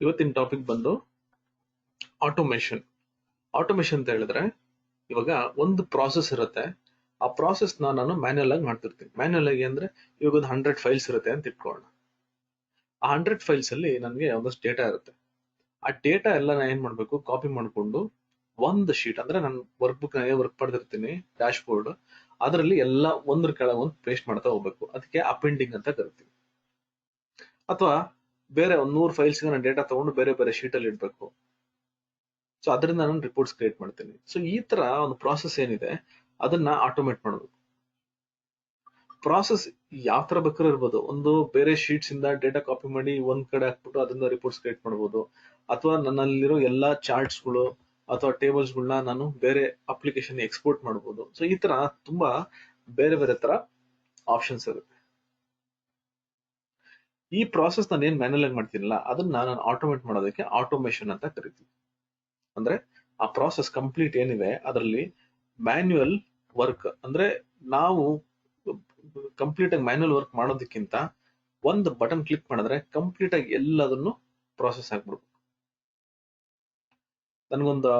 ಇವತ್ತಿನ ಟಾಪಿಕ್ ಬಂದು automation. Automation ಅಂತ ಹೇಳಿದ್ರೆ ಇವಾಗ ಒಂದು ಪ್ರಾಸೆಸ್ ಇರುತ್ತೆ. ಆ ಪ್ರಾಸೆಸ್ ನಾನು ಮ್ಯಾನ್ಯಲ್ ಆಗಿ ಮಾಡ್ತಿರ್ತೀನಿ. ಮ್ಯಾನ್ಯಲ್ ಆಗಿ ಅಂದ್ರೆ ಇವಾಗ ಒಂದು 100 ಫೈಲ್ಸ್ ಇರುತ್ತೆ ಅಂತ ಇಟ್ಕೊಳ್ಳೋಣ. ಆ 100 ಫೈಲ್ಸ್ ಅಲ್ಲಿ ನನಗೆ ಒಂದಷ್ಟು ಡೇಟಾ ಇರುತ್ತೆ. ಆ ಡೇಟಾ ಎಲ್ಲ ನಾನು ಏನ್ ಮಾಡ್ಬೇಕು, ಕಾಪಿ ಮಾಡ್ಕೊಂಡು ಒಂದು ಶೀಟ್ ಅಂದ್ರೆ ನಾನು ವರ್ಕ್ ಬುಕ್ ವರ್ಕ್ ಪಡೆದಿರ್ತೀನಿ, ಡ್ಯಾಶ್ ಬೋರ್ಡ್, ಅದರಲ್ಲಿ ಎಲ್ಲ ಒಂದ್ರ ಕೆಳಗೆ ಒಂದು ಪೇಸ್ಟ್ ಮಾಡ್ತಾ ಹೋಗ್ಬೇಕು. ಅದಕ್ಕೆ ಅಪೆಂಡಿಂಗ್ ಅಂತ ಕರಿತೀವಿ. ಅಥವಾ ಬೇರೆ ಒಂದ್ 100 ಫೈಲ್ಸ್ ನಾನು ಡೇಟಾ ತಗೊಂಡು ಬೇರೆ ಬೇರೆ ಶೀಟ್ ಅಲ್ಲಿ ಇಡ್ಬೇಕು. ಸೊ ಅದರಿಂದ ನಾನು ರಿಪೋರ್ಟ್ಸ್ ಕ್ರಿಯೇಟ್ ಮಾಡ್ತೀನಿ. ಸೊ ಈ ತರ ಒಂದು ಪ್ರಾಸೆಸ್ ಏನಿದೆ ಅದನ್ನ ಆಟೋಮೇಟ್ ಮಾಡಬೇಕು. ಪ್ರಾಸೆಸ್ ಯಾವ ತರ ಬೇಕಾದ್ರೂ ಇರ್ಬೋದು. ಒಂದು ಬೇರೆ ಶೀಟ್ಸ್ ಇಂದ ಡೇಟಾ ಕಾಪಿ ಮಾಡಿ ಒಂದ್ ಕಡೆ ಹಾಕ್ಬಿಟ್ಟು ಅದರಿಂದ ರಿಪೋರ್ಟ್ಸ್ ಕ್ರಿಯೇಟ್ ಮಾಡಬಹುದು. ಅಥವಾ ನನ್ನಲ್ಲಿರೋ ಎಲ್ಲಾ ಚಾರ್ಟ್ಸ್ ಗಳು ಅಥವಾ ಟೇಬಲ್ಸ್ ಗಳನ್ನ ನಾನು ಬೇರೆ ಅಪ್ಲಿಕೇಶನ್ ಎಕ್ಸ್ಪೋರ್ಟ್ ಮಾಡಬಹುದು. ಸೊ ಈ ತರ ತುಂಬಾ ಬೇರೆ ಬೇರೆ ತರ ಆಪ್ಷನ್ಸ್ ಇರುತ್ತೆ. ಈ ಪ್ರಾಸೆಸ್ ನಾನು ಏನ್ ಮ್ಯಾನ್ಯಲ್ ಆಗಿ ಮಾಡ್ತೀನಲ್ಲ ಅದನ್ನ ನಾನು ಆಟೋಮೇಟ್ ಮಾಡೋದಕ್ಕೆ ಆಟೋಮೇಷನ್ ಅಂತ ಕರಿತೀನಿ. ಅಂದ್ರೆ ಆ ಪ್ರಾಸೆಸ್ ಕಂಪ್ಲೀಟ್ ಏನಿದೆ ಅದರಲ್ಲಿ ಮ್ಯಾನ್ಯುಯಲ್ ವರ್ಕ್ ಅಂದ್ರೆ ನಾವು ಕಂಪ್ಲೀಟ್ ಆಗಿ ಮ್ಯಾನ್ಯುಯಲ್ ವರ್ಕ್ ಮಾಡೋದಕ್ಕಿಂತ ಒಂದು ಬಟನ್ ಕ್ಲಿಕ್ ಮಾಡಿದ್ರೆ ಕಂಪ್ಲೀಟ್ ಆಗಿ ಎಲ್ಲದನ್ನು ಪ್ರಾಸೆಸ್ ಆಗ್ಬಿಡ್ಬೇಕು. ನನಗೊಂದು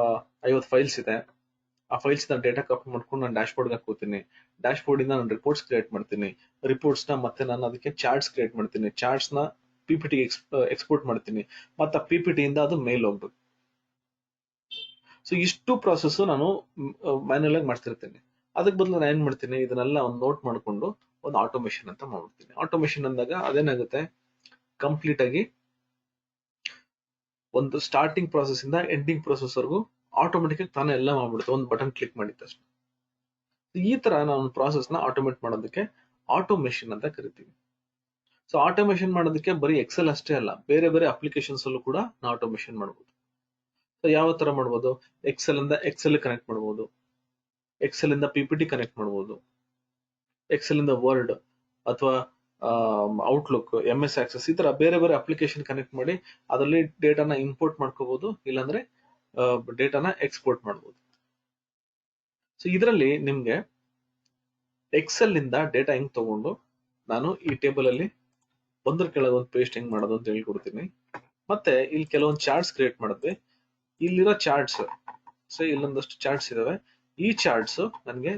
50 ಫೈಲ್ಸ್ ಇದೆ. ಆ ಫೈಲ್ಸ್ ನ ಡೇಟಾ ಕಾಪಿ ಮಾಡ್ಕೊಂಡು ನಾನು ಡ್ಯಾಶ್ ಬೋರ್ಡ್ ಹಾಕೋತೀನಿ. ಡ್ಯಾಶ್ ಬೋರ್ಡ್ ಇಂದ ನಾನು ರಿಪೋರ್ಟ್ಸ್ ಕ್ರಿಯೇಟ್ ಮಾಡ್ತೀನಿ. ರಿಪೋರ್ಟ್ಸ್ ನ ಮತ್ತೆ ನಾನು ಅದಕ್ಕೆ ಚಾರ್ಟ್ಸ್ ಕ್ರಿಯೇಟ್ ಮಾಡ್ತೀನಿ. ಚಾರ್ಟ್ಸ್ ನ ಪಿಪಿಟಿ ಎಕ್ಸ್ಪೋರ್ಟ್ ಮಾಡ್ತೀನಿ. ಮತ್ತೆ ಆ ಪಿಪಿಟಿ ಇಂದ ಅದು ಮೇಲ್ ಹೋಗ್ಬೇಕು. ಸೊ ಇಷ್ಟು ಪ್ರಾಸೆಸ್ ನಾನು ಮ್ಯಾನ್ಯಲ್ ಆಗಿ ಮಾಡ್ತಿರ್ತೀನಿ. ಅದಕ್ಕೆ ಬದಲು ನಾನು ಏನ್ ಮಾಡ್ತೀನಿ, ಇದನ್ನೆಲ್ಲ ಒಂದು ನೋಟ್ ಮಾಡ್ಕೊಂಡು ಒಂದು ಆಟೋಮೇಷನ್ ಅಂತ ಮಾಡ್ಬಿಡ್ತೀನಿ. ಆಟೋಮೇಷನ್ ಅಂದಾಗ ಅದೇನಾಗುತ್ತೆ, ಕಂಪ್ಲೀಟ್ ಆಗಿ ಒಂದು ಸ್ಟಾರ್ಟಿಂಗ್ ಪ್ರಾಸೆಸ್ ಇಂದ ಎಂಡಿಂಗ್ ಪ್ರಾಸೆಸ್ ವರೆಗೂ ಆಟೋಮೆಟಿಕ್ ಆಗಿ ತಾನೇ ಎಲ್ಲ ಮಾಡ್ಬಿಡುತ್ತೆ ಒಂದು ಬಟನ್ ಕ್ಲಿಕ್ ಮಾಡಿದ ತಕ್ಷಣ. ಈ ತರ ನಾವು ಒಂದು ಪ್ರಾಸೆಸ್ ನ ಆಟೋಮೇಟ್ ಮಾಡೋದಕ್ಕೆ ಆಟೋಮೇಷನ್ ಅಂತ ಕರಿತೀವಿ. ಸೊ ಆಟೋಮೇಷನ್ ಮಾಡೋದಕ್ಕೆ ಬರೀ ಎಕ್ಸೆಲ್ ಅಷ್ಟೇ ಅಲ್ಲ, ಬೇರೆ ಬೇರೆ ಅಪ್ಲಿಕೇಶನ್ಸ್ ಅಲ್ಲೂ ಕೂಡ ನಾವು ಆಟೋಮೇಷನ್ ಮಾಡಬಹುದು. ಸೊ ಯಾವ ತರ ಮಾಡಬಹುದು, ಎಕ್ಸೆಲ್ ಇಂದ ಎಕ್ಸೆಲ್ ಕನೆಕ್ಟ್ ಮಾಡಬಹುದು, ಎಕ್ಸೆಲ್ ಇಂದ ಪಿಪಿಟಿ ಕನೆಕ್ಟ್ ಮಾಡಬಹುದು, ಎಕ್ಸೆಲ್ ಇಂದ ವರ್ಡ್ ಅಥವಾ ಔಟ್ಲುಕ್, MS ಆಕ್ಸೆಸ್, ಈ ತರ ಬೇರೆ ಬೇರೆ ಅಪ್ಲಿಕೇಶನ್ ಕನೆಕ್ಟ್ ಮಾಡಿ ಅದರಲ್ಲಿ ಡೇಟಾನ ಇಂಪೋರ್ಟ್ ಮಾಡ್ಕೋಬಹುದು, ಇಲ್ಲಾಂದ್ರೆ ಡೇಟಾನ ಎಕ್ಸ್ಪೋರ್ಟ್ ಮಾಡಬಹುದು. ಸೊ ಇದರಲ್ಲಿ ನಿಮ್ಗೆ ಎಕ್ಸೆಲ್ ಇಂದ ಡೇಟಾ ಹೆಂಗ್ ತಗೊಂಡು ನಾನು ಈ ಟೇಬಲ್ ಅಲ್ಲಿ ಒಂದ್ರ ಕೆಳಗೆ ಒಂದು ಪೇಸ್ಟ್ ಹೆಂಗ್ ಮಾಡೋದು ಅಂತ ಹೇಳ್ಕೊಡ್ತೀನಿ. ಮತ್ತೆ ಇಲ್ಲಿ ಕೆಲವೊಂದು ಚಾರ್ಟ್ಸ್ ಕ್ರಿಯೇಟ್ ಮಾಡಿದ್ವಿ. ಇಲ್ಲಿರೋ ಚಾರ್ಟ್ಸ್, ಸೊ ಇಲ್ಲೊಂದಷ್ಟು ಚಾರ್ಟ್ಸ್ ಇದಾವೆ. ಈ ಚಾರ್ಟ್ಸ್ ನನಗೆ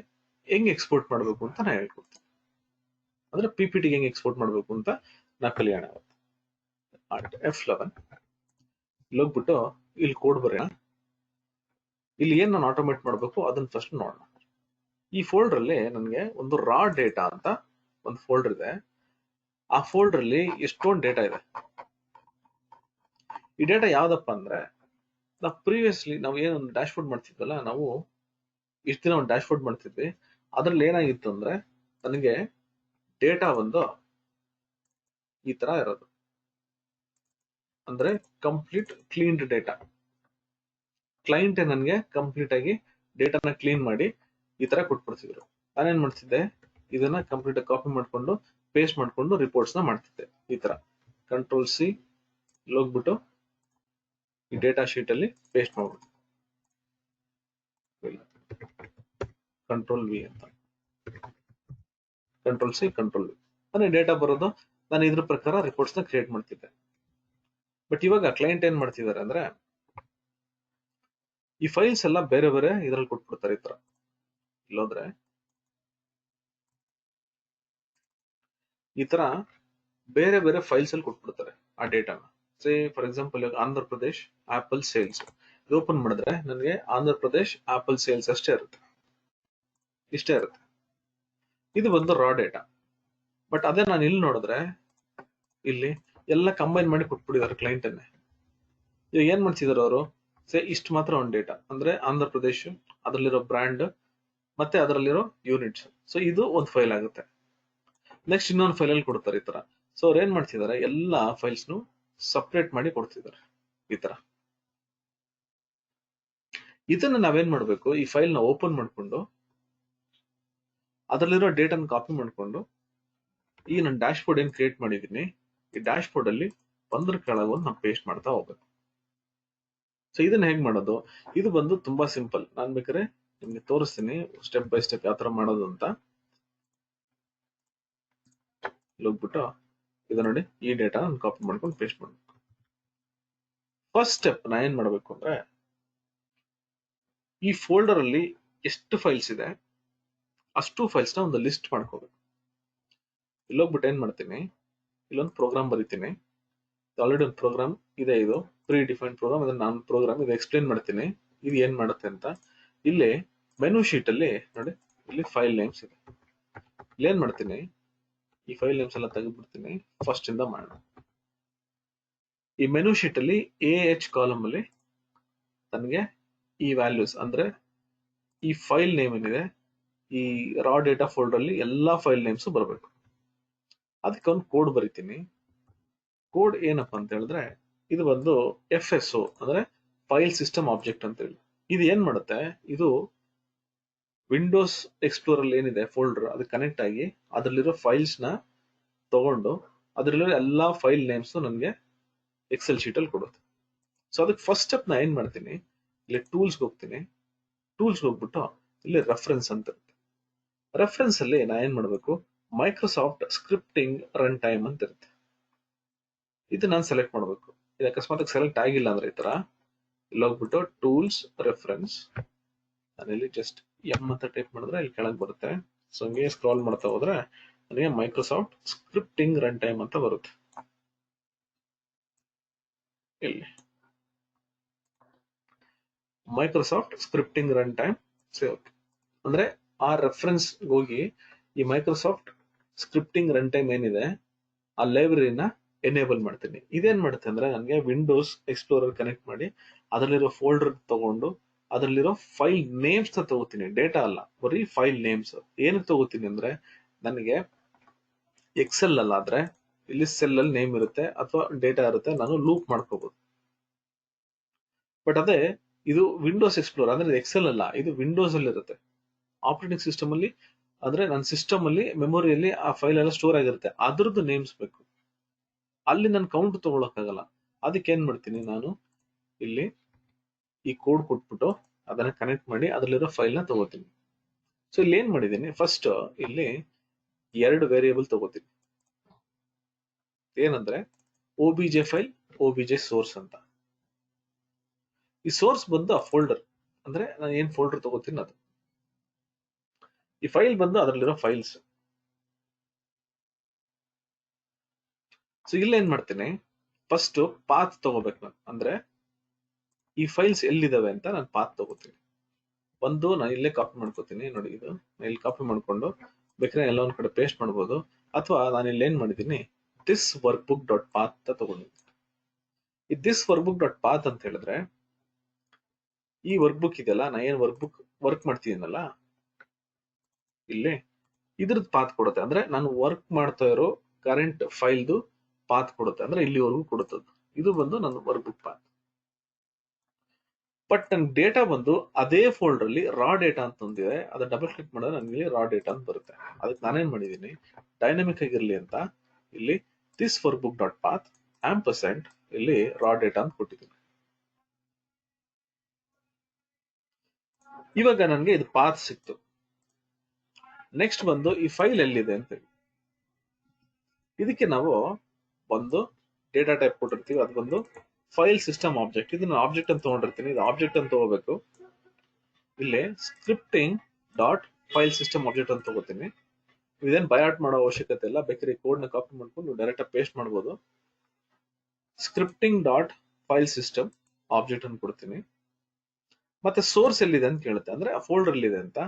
ಹೆಂಗ್ ಎಕ್ಸ್ಪೋರ್ಟ್ ಮಾಡಬೇಕು ಅಂತ ನಾನು ಹೇಳ್ಕೊಡ್ತೀನಿ. ಅಂದ್ರೆ PPT ಹೆಂಗ್ ಎಕ್ಸ್ಪೋರ್ಟ್ ಮಾಡಬೇಕು ಅಂತ ನಾ ಕಲಿಯೋಣ. F11 ಇಲ್ಲಿ ಹೋಗ್ಬಿಟ್ಟು ಇಲ್ಲಿ ಕೋಡ್ ಬರೆಯೋಣ. ಇಲ್ಲಿ ಏನ್ ನಾನು ಆಟೋಮೇಟ್ ಮಾಡಬೇಕು ಅದನ್ನ ಫಸ್ಟ್ ನೋಡೋಣ. ಈ ಫೋಲ್ಡರ್ ಅಲ್ಲಿ ನನಗೆ ಒಂದು ರಾ ಡೇಟಾ ಅಂತ ಒಂದು ಫೋಲ್ಡರ್ ಇದೆ. ಆ ಫೋಲ್ಡರ್ ಅಲ್ಲಿ ಎಷ್ಟೊಂದು ಡೇಟಾ ಇದೆ. ಈ ಡೇಟಾ ಯಾವ್ದಪ್ಪ ಅಂದ್ರೆ, ನಾವು ಪ್ರೀವಿಯಸ್ಲಿ ನಾವು ಏನೊಂದು ಡ್ಯಾಶ್ ಬೋರ್ಡ್ ಮಾಡ್ತಿದ್ವಲ್ಲ, ನಾವು ಇಷ್ಟು ದಿನ ಒಂದು ಡ್ಯಾಶ್ ಬೋರ್ಡ್ ಮಾಡ್ತಿದ್ವಿ. ಅದ್ರಲ್ಲಿ ಏನಾಗಿತ್ತು ಅಂದ್ರೆ ನನಗೆ ಡೇಟಾ ಒಂದು ಈ ತರ ಇರೋದು, ಅಂದ್ರೆ ಕಂಪ್ಲೀಟ್ ಕ್ಲೀನ್ಡ್ ಡೇಟಾ. ಕ್ಲೈಂಟ್ ನನಗೆ ಕಂಪ್ಲೀಟ್ ಆಗಿ ಡೇಟಾನ ಕ್ಲೀನ್ ಮಾಡಿ ಈ ತರ ಕೊಟ್ಬಿಡ್ತಿದ್ರು. ನಾನೇನ್ ಮಾಡ್ತಿದ್ದೆ, ಇದನ್ನ ಕಂಪ್ಲೀಟ್ ಆಗಿ ಕಾಪಿ ಮಾಡ್ಕೊಂಡು ಪೇಸ್ಟ್ ಮಾಡ್ಕೊಂಡು ರಿಪೋರ್ಟ್ಸ್ ನ ಮಾಡ್ತಿದ್ದೆ. ಈ ತರ Ctrl+C ಹೋಗ್ಬಿಟ್ಟು ಈ ಡೇಟಾ ಶೀಟ್ ಅಲ್ಲಿ ಪೇಸ್ಟ್ ಮಾಡ್ಬಿಟ್ಟು Ctrl+V ಅಂತ, Ctrl+C Ctrl+V ನನಗೆ ಡೇಟಾ ಬರೋದು. ನಾನು ಇದ್ರ ಪ್ರಕಾರ ರಿಪೋರ್ಟ್ಸ್ ನ ಕ್ರಿಯೇಟ್ ಮಾಡ್ತಿದ್ದೆ. ಬಟ್ ಇವಾಗ ಕ್ಲೈಂಟ್ ಏನ್ ಮಾಡ್ತಿದ್ದಾರೆ ಅಂದ್ರೆ, ಈ ಫೈಲ್ಸ್ ಎಲ್ಲ ಬೇರೆ ಬೇರೆ ಇದ್ರಲ್ಲಿ ಕೊಟ್ಬಿಡ್ತಾರೆ. ಈ ತರ ಇಲ್ಲೋದ್ರೆ ಈ ತರ ಬೇರೆ ಬೇರೆ ಫೈಲ್ಸ್ ಅಲ್ಲಿ ಕೊಟ್ಬಿಡ್ತಾರೆ ಆ ಡೇಟಾನ. Say for example Andhra Pradesh apple sales ಇದು ಓಪನ್ ಮಾಡಿದ್ರೆ ನನಗೆ ಆಂಧ್ರ ಪ್ರದೇಶ್ ಆಪಲ್ ಸೇಲ್ಸ್ ಅಷ್ಟೇ ಇರುತ್ತೆ, ಇಷ್ಟೇ ಇರುತ್ತೆ. ಇದು ಒಂದು ರಾ ಡೇಟಾ. ಬಟ್ ಅದೇ ನಾನು ಇಲ್ಲಿ ನೋಡಿದ್ರೆ ಇಲ್ಲಿ ಎಲ್ಲ ಕಂಬೈನ್ ಮಾಡಿ ಕೊಟ್ಬಿಟ್ಟಿದ್ದಾರೆ ಕ್ಲೈಂಟ್ ಅನ್ನೇ. ಇವಾಗ ಏನ್ ಮಾಡ್ತಿದಾರೆ ಅವರು, ಸೇ ಇಷ್ಟು ಮಾತ್ರ ಒಂದು ಡೇಟಾ ಅಂದ್ರೆ ಆಂಧ್ರ ಪ್ರದೇಶ್, ಅದರಲ್ಲಿರೋ ಬ್ರ್ಯಾಂಡ್ ಮತ್ತೆ ಅದರಲ್ಲಿರೋ ಯೂನಿಟ್ಸ್. ಸೊ ಇದು ಒಂದು ಫೈಲ್ ಆಗುತ್ತೆ. ನೆಕ್ಸ್ಟ್ ಇನ್ನೊಂದು ಫೈಲ್ ಅಲ್ಲಿ ಕೊಡ್ತಾರೆ ಈ ತರ. ಸೊ ಅವ್ರು ಏನ್ ಮಾಡ್ತಿದ್ದಾರೆ, ಎಲ್ಲಾ ಫೈಲ್ಸ್ ಸಪರೇಟ್ ಮಾಡಿ ಕೊಡ್ತಿದ್ದಾರೆ ಈ ತರ. ಇದನ್ನ ನಾವೇನ್ ಮಾಡ್ಬೇಕು, ಈ ಫೈಲ್ ನ ಓಪನ್ ಮಾಡ್ಕೊಂಡು ಅದರಲ್ಲಿರೋ ಡೇಟಾನ ಕಾಪಿ ಮಾಡ್ಕೊಂಡು ಈ ನನ್ನ ಡ್ಯಾಶ್ ಬೋರ್ಡ್ ಏನ್ ಕ್ರಿಯೇಟ್ ಮಾಡಿದೀನಿ, ಈ ಡ್ಯಾಶ್ ಬೋರ್ಡ್ ಅಲ್ಲಿ ಒಂದ್ರ ಕೆಳಗೆ ಒಂದು ನಾವು ಪೇಸ್ಟ್ ಮಾಡ್ತಾ ಹೋಗ್ಬೇಕು. ಸೊ ಇದನ್ನ ಹೇಗ್ ಮಾಡೋದು, ಇದು ಬಂದು ತುಂಬಾ ಸಿಂಪಲ್. ನಾನ್ ಬೇಕಾದ್ರೆ ನಿಮ್ಗೆ ತೋರಿಸ್ತೀನಿ ಸ್ಟೆಪ್ ಬೈ ಸ್ಟೆಪ್ ಯಾವ ತರ ಮಾಡೋದು ಅಂತ. ಹೋಗ್ಬಿಟ್ಟು ಇದು ನೋಡಿ, ಈ ಡೇಟಾ ಕಾಪಿ ಮಾಡ್ಕೊಂಡು ಪೇಸ್ಟ್ ಮಾಡ್ಬೇಕು. ಫಸ್ಟ್ ಸ್ಟೆಪ್ ನಾ ಏನ್ ಮಾಡ್ಬೇಕು ಅಂದ್ರೆ, ಈ ಫೋಲ್ಡರ್ ಅಲ್ಲಿ ಎಷ್ಟು ಫೈಲ್ಸ್ ಇದೆ ಅಷ್ಟು ಫೈಲ್ಸ್ ನ ಒಂದು ಲಿಸ್ಟ್ ಮಾಡ್ಕೋಬೇಕು. ಇಲ್ಲೋಗ್ಬಿಟ್ಟು ಏನ್ ಮಾಡ್ತೀನಿ, ಇಲ್ಲೊಂದು ಪ್ರೋಗ್ರಾಮ್ ಬರೀತೀನಿ. ಆಲ್ರೆಡಿ ಒಂದು ಪ್ರೋಗ್ರಾಮ್ ಇದೆ, ಇದು ಪ್ರೀ ಡಿಫೈನ್ಡ್ ಪ್ರೋಗ್ರಾಮ್. ಅದನ್ನ ನಾನು ಪ್ರೋಗ್ರಾಮ್ ಇದು ಎಕ್ಸ್ಪ್ಲೇನ್ ಮಾಡ್ತೀನಿ ಇದು ಏನ್ ಮಾಡುತ್ತೆ ಅಂತ. ಇಲ್ಲಿ ಮೆನು ಶೀಟ್ ಅಲ್ಲಿ ನೋಡಿ, ಇಲ್ಲಿ ಫೈಲ್ ನೇಮ್ಸ್ ಇದೆ. ಇಲ್ಲಿ ಏನ್ ಮಾಡ್ತೀನಿ, ಈ ಫೈಲ್ ನೇಮ್ಸ್ ಎಲ್ಲ ತೆಗೆದ್ಬಿಡ್ತೀನಿ. ಫಸ್ಟ್ ಇಂದ ಮಾಡೋಣ. ಈ ಮೆನು ಶೀಟ್ ಅಲ್ಲಿ AH ಕಾಲಮ್ ಅಲ್ಲಿ ನನಗೆ ಈ ವ್ಯಾಲ್ಯೂಸ್ ಅಂದ್ರೆ ಈ ಫೈಲ್ ನೇಮ್ ಏನಿದೆ, ಈ ರಾ ಡೇಟಾ ಫೋಲ್ಡರ್ ಅಲ್ಲಿ ಎಲ್ಲಾ ಫೈಲ್ ನೇಮ್ಸ್ ಬರಬೇಕು. ಅದಕ್ಕೆ ಒಂದು ಕೋಡ್ ಬರಿತೀನಿ. ಕೋಡ್ ಏನಪ್ಪಾ ಅಂತ ಹೇಳಿದ್ರೆ, ಇದು ಬಂದು FSO ಅಂದ್ರೆ ಫೈಲ್ ಸಿಸ್ಟಮ್ ಆಬ್ಜೆಕ್ಟ್ ಅಂತ ಹೇಳಿ. ಇದು ಏನ್ ಮಾಡುತ್ತೆ, ಇದು ವಿಂಡೋಸ್ ಎಕ್ಸ್ಪ್ಲೋರರ್ ಏನಿದೆ ಫೋಲ್ಡರ್, ಅದು ಕನೆಕ್ಟ್ ಆಗಿ ಅದರಲ್ಲಿರೋ ಫೈಲ್ಸ್ ನ ತಗೊಂಡು ಅದರಲ್ಲಿರೋ ಎಲ್ಲಾ ಫೈಲ್ ನೇಮ್ಸ್ ನನಗೆ ಎಕ್ಸೆಲ್ ಶೀಟ್ ಅಲ್ಲಿ ಕೊಡುತ್ತೆ. ಸೊ ಅದಕ್ಕೆ ಫಸ್ಟ್ ಸ್ಟೆಪ್ ನಾ ಏನ್ ಮಾಡ್ತೀನಿ, ಇಲ್ಲಿ ಟೂಲ್ಸ್ ಹೋಗ್ತೀನಿ. ಟೂಲ್ಸ್ ಹೋಗ್ಬಿಟ್ಟು ಇಲ್ಲಿ ರೆಫರೆನ್ಸ್ ಅಂತ ಇರುತ್ತೆ. ರೆಫರೆನ್ಸ್ ಅಲ್ಲಿ ನಾ ಏನ್ ಮಾಡ್ಬೇಕು, ಮೈಕ್ರೋಸಾಫ್ಟ್ ಸ್ಕ್ರಿಪ್ಟಿಂಗ್ ರನ್ ಟೈಮ್ ಅಂತ ಇರುತ್ತೆ. ಇದು ನಾನು ಸೆಲೆಕ್ಟ್ ಮಾಡಬೇಕು. ಇದು ಅಕಸ್ಮಾತ್ ಸೆಲೆಕ್ಟ್ ಆಗಿಲ್ಲ ಅಂದ್ರೆ ಈ ತರ ಇಲ್ಲಿ ಹೋಗ್ಬಿಟ್ಟು ಟೂಲ್ಸ್ ರೆಫರೆನ್ಸ್, ನಾನಿಲ್ಲಿ ಜಸ್ಟ್ ಎಂ ಅಂತ ಟೈಪ್ ಮಾಡಿದ್ರೆ ಇಲ್ಲಿ ಕೆಳಗೆ ಬರುತ್ತೆ. ಸೊ ಹಂಗೆ ಸ್ಕ್ರಾಲ್ ಮಾಡ್ತಾ ಹೋದ್ರೆ ನನಗೆ ಮೈಕ್ರೋಸಾಫ್ಟ್ ಸ್ಕ್ರಿಪ್ಟಿಂಗ್ ರನ್ ಟೈಮ್ ಅಂತ ಬರುತ್ತೆ. ಇಲ್ಲಿ Microsoft scripting run time save ಅಂದ್ರೆ ಆ ರೆಫರೆನ್ಸ್ ಹೋಗಿ ಈ ಮೈಕ್ರೋಸಾಫ್ಟ್ ಸ್ಕ್ರಿಪ್ಟಿಂಗ್ ರನ್ ಟೈಮ್ ಏನಿದೆ ಆ ಲೈಬ್ರರಿನ ಎನೇಬಲ್ ಮಾಡ್ತೀನಿ. ಇದೇನ್ ಮಾಡುತ್ತೆ ಅಂದ್ರೆ ನನಗೆ ವಿಂಡೋಸ್ ಎಕ್ಸ್ಪ್ಲೋರರ್ ಕನೆಕ್ಟ್ ಮಾಡಿ ಅದರಲ್ಲಿರೋ ಫೋಲ್ಡರ್ ತಗೊಂಡು ಅದರಲ್ಲಿರೋ ಫೈಲ್ ನೇಮ್ಸ್ ನ ತಗೋತೀನಿ. ಡೇಟಾ ಅಲ್ಲ, ಬರೀ ಫೈಲ್ ನೇಮ್ಸ್. ಏನಕ್ಕೆ ತಗೋತೀನಿ ಅಂದ್ರೆ, ನನಗೆ ಎಕ್ಸೆಲ್ ಅಲ್ಲಾದ್ರೆ ಇಲ್ಲಿ ಸೆಲ್ ಅಲ್ಲಿ ನೇಮ್ ಇರುತ್ತೆ ಅಥವಾ ಡೇಟಾ ಇರುತ್ತೆ, ನಾನು ಲೂಪ್ ಮಾಡ್ಕೋಬಹುದು. ಬಟ್ ಅದೇ ಇದು ವಿಂಡೋಸ್ ಎಕ್ಸ್ಪ್ಲೋರ್ ಅಂದ್ರೆ ಎಕ್ಸೆಲ್ ಅಲ್ಲ, ಇದು ವಿಂಡೋಸ್ ಅಲ್ಲಿ ಇರುತ್ತೆ. ಆಪರೇಟಿಂಗ್ ಸಿಸ್ಟಮ್ ಅಲ್ಲಿ ಅಂದ್ರೆ ನನ್ನ ಸಿಸ್ಟಮ್ ಅಲ್ಲಿ ಮೆಮೊರಿಯಲ್ಲಿ ಆ ಫೈಲ್ ಎಲ್ಲ ಸ್ಟೋರ್ ಆಗಿರುತ್ತೆ, ಅದ್ರದ್ದು ನೇಮ್ಸ್ ಬೇಕು. ಅಲ್ಲಿ ನಾನು ಕೌಂಟ್ ತಗೊಳಕ್ಕಾಗಲ್ಲ. ಅದಕ್ಕೆ ಏನ್ ಮಾಡ್ತೀನಿ, ನಾನು ಇಲ್ಲಿ ಈ ಕೋಡ್ ಕೊಟ್ಬಿಟ್ಟು ಅದನ್ನ ಕನೆಕ್ಟ್ ಮಾಡಿ ಅದರಲ್ಲಿರೋ ಫೈಲ್ ನ ತಗೋತೀನಿ. ಸೊ ಇಲ್ಲಿ ಏನ್ ಮಾಡಿದೀನಿ, ಫಸ್ಟ್ ಇಲ್ಲಿ 2 ವೇರಿಯೇಬಲ್ ತಗೋತೀನಿ. ಏನಂದ್ರೆ OBJ ಫೈಲ್, OBJ ಸೋರ್ಸ್ ಅಂತ. ಈ ಸೋರ್ಸ್ ಬಂದು ಆ ಫೋಲ್ಡರ್ ಅಂದ್ರೆ ನಾನು ಏನ್ ಫೋಲ್ಡರ್ ತಗೋತೀನಿ ಅದು. ಈ ಫೈಲ್ ಬಂದು ಅದರಲ್ಲಿರೋ ಫೈಲ್ಸ್. ಸೊ ಇಲ್ಲಿ ಏನ್ ಮಾಡ್ತೀನಿ, ಫಸ್ಟ್ ಪಾತ್ ತಗೋಬೇಕು ನಾನು. ಅಂದ್ರೆ ಈ ಫೈಲ್ಸ್ ಎಲ್ಲಿದಾವೆ ಅಂತ ನಾನು ಪಾತ್ ತಗೋತೀನಿ. ಒಂದು ನಾನು ಇಲ್ಲೇ ಕಾಪಿ ಮಾಡ್ಕೋತೀನಿ. ನೋಡಿ, ಇದು ಇಲ್ಲಿ ಕಾಪಿ ಮಾಡ್ಕೊಂಡು ಬೇಕಾದ್ರೆ ಎಲ್ಲ ಒಂದ್ ಕಡೆ ಪೇಸ್ಟ್ ಮಾಡ್ಬೋದು. ಅಥವಾ ನಾನು ಇಲ್ಲಿ ಏನ್ ಮಾಡಿದ್ದೀನಿ, this work book dot path ಅಂತ ತಗೊಂಡಿದ್ದೀನಿ. ಈ this work book dot path ಅಂತ ಹೇಳಿದ್ರೆ, ಈ ವರ್ಕ್ ಬುಕ್ ಇದೆಯಲ್ಲ, ನಾ ಏನ್ ವರ್ಕ್ ಮಾಡ್ತಿದ್ದೀನಲ್ಲ ಇಲ್ಲಿ, ಇದ್ರದ್ದು ಪಾತ್ ಕೊಡುತ್ತೆ. ಅಂದ್ರೆ ನಾನು ವರ್ಕ್ ಮಾಡ್ತಾ ಇರೋ ಕರೆಂಟ್ ಫೈಲ್ದು ಪಾತ್ ಕೊಡುತ್ತೆ. ಅಂದ್ರೆ ಇಲ್ಲಿವರೆಗೂ ಕೊಡುತ್ತದೆ. ಇದು ಬಂದು ನನ್ನ ವರ್ಕ್ ಬುಕ್ ಪಾತ್. ಬಟ್ ನನ್ ಡೇಟಾ ಬಂದು ಅದೇ ಫೋಲ್ಡರ್ ಅಲ್ಲಿ ರಾ ಡೇಟಾ ಅಂತ ಒಂದಿದೆ, ಅದ ಡಬಲ್ ಕ್ಲಿಕ್ ಮಾಡಿದ್ರೆ ನನಗೆ ರಾ ಡೇಟಾ ಅಂತ ಬರುತ್ತೆ. ಅದಕ್ಕೆ ನಾನೇನ್ ಮಾಡಿದೀನಿ, ಡೈನಾಮಿಕ್ ಆಗಿರ್ಲಿ ಅಂತ ಇಲ್ಲಿ this work book dot path ampersand ಇಲ್ಲಿ ರಾ ಡೇಟಾ ಅಂತ ಕೊಟ್ಟಿದ್ದೀನಿ. ಇವಾಗ ನನಗೆ ಇದು ಪಾತ್ ಸಿಕ್ತು. ನೆಕ್ಸ್ಟ್ ಬಂದು ಈ ಫೈಲ್ ಎಲ್ಲಿದೆ ಅಂತ ಹೇಳಿ, ಇದಕ್ಕೆ ನಾವು ಒಂದು ಡೇಟಾ ಟೈಪ್ ಕೊಟ್ಟಿರ್ತೀವಿ, ಅದು ಬಂದು ಫೈಲ್ ಸಿಸ್ಟಮ್ ಆಬ್ಜೆಕ್ಟ್. ಇದನ್ನ ಆಬ್ಜೆಕ್ಟ್ ಅಂತ ತಗೊಂಡಿರ್ತೀನಿ, ಇದು ಆಬ್ಜೆಕ್ಟ್ ಅಂತ ತಗೋಬೇಕು. ಇಲ್ಲಿ scripting dot file system object ಅಂತ ತಗೋತೀನಿ. ಇದೇನ್ ಬಯಾಟ್ ಮಾಡೋ ಅವಶ್ಯಕತೆ ಇಲ್ಲ, ಬೇಕಾದ್ರೆ ಕೋಡ್ ನ ಕಾಪಿ ಮಾಡ್ಕೊಂಡು ಡೈರೆಕ್ಟ್ ಪೇಸ್ಟ್ ಮಾಡಬಹುದು. Scripting dot file system object ಅನ್ನು ಕೊಡ್ತೀನಿ. ಮತ್ತೆ ಸೋರ್ಸ್ ಎಲ್ಲಿದೆ ಅಂತ ಕೇಳುತ್ತೆ, ಅಂದ್ರೆ ಆ ಫೋಲ್ಡರ್ ಎಲ್ಲಿದೆ ಅಂತ.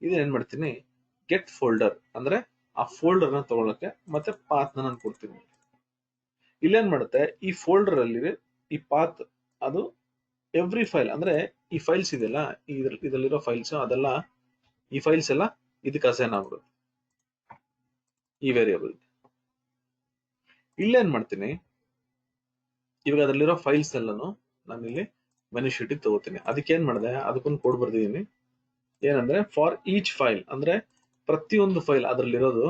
ಇದನ್ನ ಏನ್ ಮಾಡ್ತೀನಿ, ಗೆಟ್ ಫೋಲ್ಡರ್ ಅಂದ್ರೆ ಆ ಫೋಲ್ಡರ್ ನ ತಗೊಳಕ್ಕೆ, ಮತ್ತೆ ಪಾತ್ ನಾನು ಕೊಡ್ತೀನಿ. ಇಲ್ಲೇನ್ ಮಾಡುತ್ತೆ, ಈ ಫೋಲ್ಡರ್ ಅಲ್ಲಿ ಈ ಪಾತ್ ಅದು ಎವ್ರಿ ಫೈಲ್ ಅಂದ್ರೆ ಈ ಫೈಲ್ಸ್ ಇದೆಯಲ್ಲ, ಇದರಲ್ಲಿರೋ ಫೈಲ್ಸ್ ಅದೆಲ್ಲ, ಈ ಫೈಲ್ಸ್ ಎಲ್ಲ ಇದಕ್ಕೆ ಅಸೈನ್ ಆಗ್ಬಿಡುತ್ತೆ ಈ ವೇರಿಯೇಬಲ್. ಇಲ್ಲೇನ್ ಮಾಡ್ತೀನಿ, ಇವಾಗ ಅದರಲ್ಲಿರೋ ಫೈಲ್ಸ್ ಎಲ್ಲಾನು ನಾನು ಇಲ್ಲಿ ಮೆನು ಶೀಟ್ ತಗೋತೀನಿ. ಅದಕ್ಕೆ ಏನ್ ಮಾಡಿದೆ, ಅದಕ್ಕೊಂದು ಕೋಡ್ ಬರ್ದಿದ್ದೀನಿ. ಏನಂದ್ರೆ ಫಾರ್ ಈಚ್ ಫೈಲ್ ಅಂದ್ರೆ ಪ್ರತಿಯೊಂದು ಫೈಲ್ ಅದರಲ್ಲಿರೋದು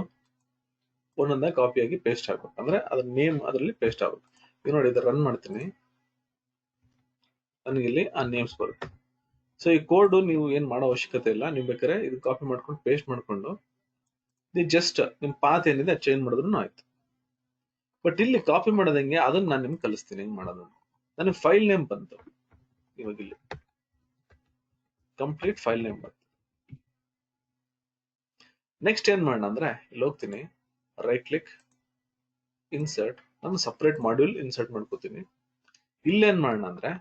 ಒಂದೊಂದಾಗಿ ಕಾಪಿ ಆಗಿ ಪೇಸ್ಟ್ ಆಗ್ಬೇಕು. ಅಂದ್ರೆ ಅದ್ರ ನೇಮ್ ಅದರಲ್ಲಿ ಪೇಸ್ಟ್ ಆಗ್ಬೇಕು. ಈಗ ನೋಡಿ, ಇದು ರನ್ ಮಾಡ್ತೀನಿ, ನನಗೆ ಇಲ್ಲಿ ಆ ನೇಮ್ಸ್ ಬರುತ್ತೆ. ಸೊ ಈ ಕೋಡ್ ನೀವು ಏನ್ ಮಾಡೋ ಅವಶ್ಯಕತೆ ಇಲ್ಲ, ನೀವು ಬೇಕಾದ್ರೆ ಇದು ಕಾಪಿ ಮಾಡ್ಕೊಂಡು ಪೇಸ್ಟ್ ಮಾಡ್ಕೊಂಡು ಜಸ್ಟ್ ನಿಮ್ ಪಾತ್ ಏನಿದೆ ಚೇಂಜ್ ಮಾಡಿದ್ರು ಆಯ್ತು. ಬಟ್ ಇಲ್ಲಿ ಕಾಪಿ ಮಾಡೋದಂಗೆ ಅದನ್ನ ನಾನು ನಿಮ್ಗೆ ಕಲಿಸ್ತೀನಿ ಹೆಂಗ್ ಮಾಡೋದು. ನನಗೆ ಫೈಲ್ ನೇಮ್ ಬಂತು. ಇವಾಗ ಇಲ್ಲಿ ಕಂಪ್ಲೀಟ್ ಫೈಲ್ ನೇಮ್ ಬಂತು. ನೆಕ್ಸ್ಟ್ ಏನ್ ಮಾಡೋಣ ಅಂದ್ರೆ ಇಲ್ಲಿ ಹೋಗ್ತೀನಿ, ರೈಟ್ ಕ್ಲಿಕ್, ಇನ್ಸರ್ಟ್, ನಾನು ಸಪರೇಟ್ ಮಾಡ್ಯೂಲ್ ಇನ್ಸರ್ಟ್ ಮಾಡ್ಕೋತೀನಿ. ಇಲ್ಲೇನ್ ಮಾಡೋಣ ಅಂದ್ರೆ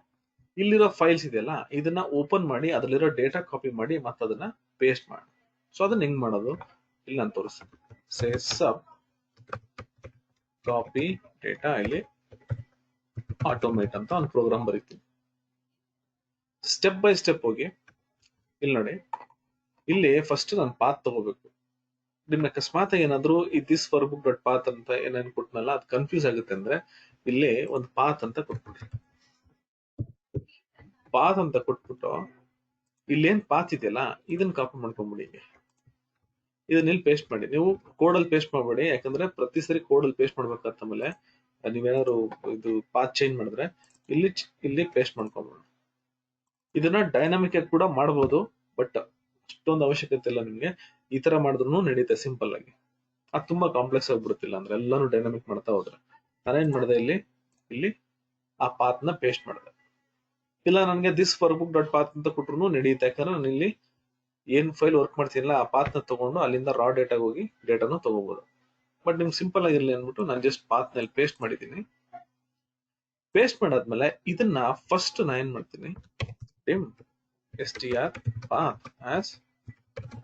ಇಲ್ಲಿರೋ ಫೈಲ್ಸ್ ಇದೆಯಲ್ಲ ಇದನ್ನ ಓಪನ್ ಮಾಡಿ ಅದ್ರಲ್ಲಿರೋ ಡೇಟಾ ಕಾಪಿ ಮಾಡಿ ಮತ್ತೆ ಅದನ್ನ ಪೇಸ್ಟ್ ಮಾಡಿ. ಸೊ ಅದನ್ನ ಹೆಂಗ್ ಮಾಡೋದು ಇಲ್ಲಿ ನಾನು ತೋರಿಸ್ತೀನಿ. ಸೇ ಸಬ್ ಕಾಪಿ ಡೇಟಾ, ಇಲ್ಲಿ ಆಟೋಮೇಟ್ ಅಂತ ಒಂದು ಪ್ರೋಗ್ರಾಮ್ ಬರೀತೀನಿ. ಸ್ಟೆಪ್ ಬೈ ಸ್ಟೆಪ್ ಹೋಗಿ ಇಲ್ಲಿ ನೋಡಿ, ಇಲ್ಲಿ ಫಸ್ಟ್ ನಾನು ಪಾತ್ ತಗೋಬೇಕು. ನಿಮ್ನ ಅಕಸ್ಮಾತ್ ಏನಾದ್ರು ಈ ದಿಸ್ ವರ್ಕ್ಬುಕ್ ಡಾಟ್ ಪಾತ್ ಅಂತ ಏನೇನು ಕೊಟ್ನಲ್ಲ ಅದು ಕನ್ಫ್ಯೂಸ್ ಆಗುತ್ತೆ ಅಂದ್ರೆ ಇಲ್ಲಿ ಒಂದು ಪಾತ್ ಅಂತ ಕೊಟ್ಬಿಟ್ರಿ. ಪಾತ್ ಅಂತ ಕೊಟ್ಬಿಟ್ಟು ಇಲ್ಲೇನ್ ಪಾತ್ ಇದೆಯಲ್ಲ ಇದನ್ನ ಕಾಪಿ ಮಾಡ್ಕೊಂಡ್ಬಿಡಿ. ಇದನ್ನ ಇಲ್ಲಿ ಪೇಸ್ಟ್ ಮಾಡಿ. ನೀವು ಕೋಡಲ್ಲಿ ಪೇಸ್ಟ್ ಮಾಡಬೇಡಿ, ಯಾಕಂದ್ರೆ ಪ್ರತಿ ಸರಿ ಕೋಡಲ್ಲಿ ಪೇಸ್ಟ್ ಮಾಡ್ಬೇಕಾದ ಮೇಲೆ ನೀವೇನಾದ್ರು ಇದು ಪಾತ್ ಚೇಂಜ್ ಮಾಡಿದ್ರೆ ಇಲ್ಲಿ ಪೇಸ್ಟ್ ಮಾಡ್ಕೊಂಡ್ಬಿಡಿ. ಇದನ್ನ ಡೈನಾಮಿಕ್ ಆಗಿ ಕೂಡ ಮಾಡಬಹುದು, ಬಟ್ ಅಷ್ಟೊಂದು ಅವಶ್ಯಕತೆ ಇಲ್ಲ ನಿಮ್ಗೆ. ಈ ತರ ಮಾಡಿದ್ರು ನಡೀತೆ ಸಿಂಪಲ್ ಆಗಿ. ಅದು ತುಂಬಾ ಕಾಂಪ್ಲೆಕ್ಸ್ ಆಗ್ಬಿಡುತ್ತಿಲ್ಲ ಅಂದ್ರೆ ಎಲ್ಲಾನು ಡೈನಾಮಿಕ್ ಮಾಡ್ತಾ ಹೋದ್ರೆ. ನಾನೇನ್ ಮಾಡಿದೆ ಇಲ್ಲಿ ಆ ಪಾತ್ ನ ಪೇಸ್ಟ್ ಮಾಡಿದೆ. ಇಲ್ಲ ನನ್ಗೆ ದಿಸ್ ವರ್ಕ್ಬುಕ್ ಡಾಟ್ ಪಾತ್ ಅಂತ ಕೊಟ್ರು ನಡೆಯುತ್ತೆ, ಯಾಕಂದ್ರೆ ನಾನು ಇಲ್ಲಿ ಏನ್ ಫೈಲ್ ವರ್ಕ್ ಮಾಡ್ತೀನಿಲ್ಲ ಆ ಪಾತ್ ನ ತಗೊಂಡು ಅಲ್ಲಿಂದ ರಾ ಡೇಟಾಗ ಹೋಗಿ ಡೇಟಾನು ತಗೋಬಹುದು. ಬಟ್ ನಿಮ್ಗೆ ಸಿಂಪಲ್ ಆಗಿರ್ಲಿ ಅಂದ್ಬಿಟ್ಟು ನಾನು ಜಸ್ಟ್ ಪಾತ್ ನಲ್ಲಿ ಪೇಸ್ಟ್ ಮಾಡಿದ್ದೀನಿ. ಪೇಸ್ಟ್ ಮಾಡಾದ್ಮೇಲೆ ಇದನ್ನ ಫಸ್ಟ್ ನಾ ಏನ್ ಮಾಡ್ತೀನಿ, str path as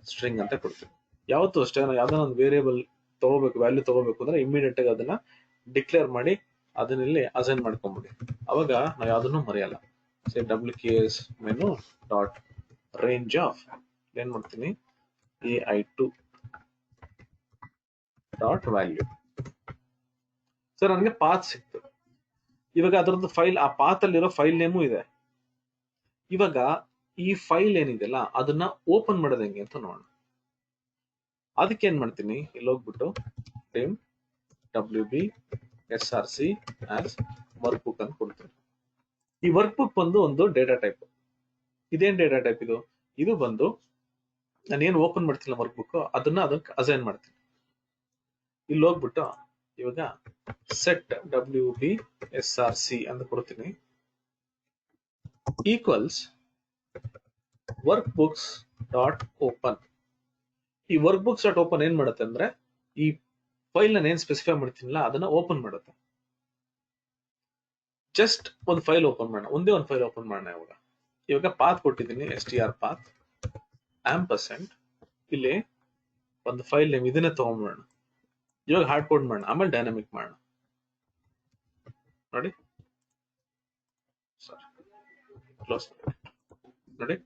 ಸ್ಟ್ರಿಂಗ್ ಅಂತ ಕೊಡ್ತೀನಿ. ಯಾವತ್ತೂ ಅಷ್ಟೇ ನಾವು ಯಾವ್ದಾನ ಒಂದು ವೇರಿಯೇಬಲ್ ತಗೋಬೇಕು, ವ್ಯಾಲ್ಯೂ ತಗೋಬೇಕು ಅಂದ್ರೆ ಇಮಿಡಿಯೇಟ್ ಆಗಿ ಅದನ್ನ ಡಿಕ್ಲೇರ್ ಮಾಡಿ ಅದನ್ನ ಇಲ್ಲಿ ಅಸೈನ್ ಮಾಡ್ಕೊಂಡ್ಬಿಡಿ. ಅವಾಗ ನಾವು ಯಾವ್ದನ್ನು ಮರೆಯಲ್ಲ. ಸೇ wks menu dot range of ಏನ್ ಮಾಡ್ತೀನಿ, ai2 ಡಾಟ್ ವ್ಯಾಲ್ಯೂ. ಸರ್ ನನಗೆ ಪಾತ್ ಸಿಕ್ತು. ಇವಾಗ ಅದರದ್ದು ಫೈಲ್, ಆ ಪಾತ್ ಅಲ್ಲಿರೋ ಫೈಲ್ ನೇಮು ಇದೆ. ಇವಾಗ ಈ ಫೈಲ್ ಏನಿದೆಯಲ್ಲ ಅದನ್ನ ಓಪನ್ ಮಾಡೋದು ಹೆಂಗೆ ಅಂತ ನೋಡೋಣ. ಅದಕ್ಕೆ ಏನ್ ಮಾಡ್ತೀನಿ, ಇಲ್ಲಿ ಹೋಗ್ಬಿಟ್ಟು wb src as work book ಅಂತ ಕೊಡ್ತೀನಿ. ಈ ವರ್ಕ್ ಬುಕ್ ಬಂದು ಒಂದು ಡೇಟಾ ಟೈಪ್. ಇದೇನ್ ಡೇಟಾ ಟೈಪ್ ಇದು? ಇದು ಬಂದು ನಾನು ಏನು ಓಪನ್ ಮಾಡ್ತಿಲ್ಲ ವರ್ಕ್ ಬುಕ್ ಅದಕ್ಕೆ ಅಸೈನ್ ಮಾಡ್ತೀನಿ. ಇಲ್ಲಿ ಹೋಗ್ಬಿಟ್ಟು ಇವಾಗ ಸೆಟ್ wb src ಅಂತ ಕೊಡ್ತೀನಿ, equals work books dot open. ಈ ವರ್ಕ್ ಬುಕ್ಸ್ ಡಾಟ್ ಓಪನ್ ಏನ್ ಮಾಡುತ್ತೆ ಅಂದ್ರೆ ಈ ಫೈಲ್ ನಾನು ಏನ್ ಸ್ಪೆಸಿಫೈ ಮಾಡ್ತೀನಿಲ್ಲ ಅದನ್ನ ಓಪನ್ ಮಾಡುತ್ತೆ. ಜಸ್ಟ್ ಒಂದು ಫೈಲ್ ಓಪನ್ ಮಾಡೋಣ, ಒಂದೇ ಒಂದು ಫೈಲ್ ಓಪನ್ ಮಾಡೋಣ. ಇವಾಗ ಪಾತ್ ಕೊಟ್ಟಿದ್ದೀನಿ, str path ಆಂಪರ್ಸೆಂಟ್, ಇಲ್ಲಿ ಒಂದು ಫೈಲ್ ನೇಮ್ ಇದನ್ನೇ ತಗೊಂಡ್ಬಿಡೋಣ. ಇವಾಗ ಹಾರ್ಡ್ ಕೋಡ್ ಮಾಡೋಣ, ಆಮೇಲೆ ಡೈನಾಮಿಕ್ ಮಾಡೋಣ. ನೋಡಿ ಕ್ಲೋಸ್ ನೋಡಿ,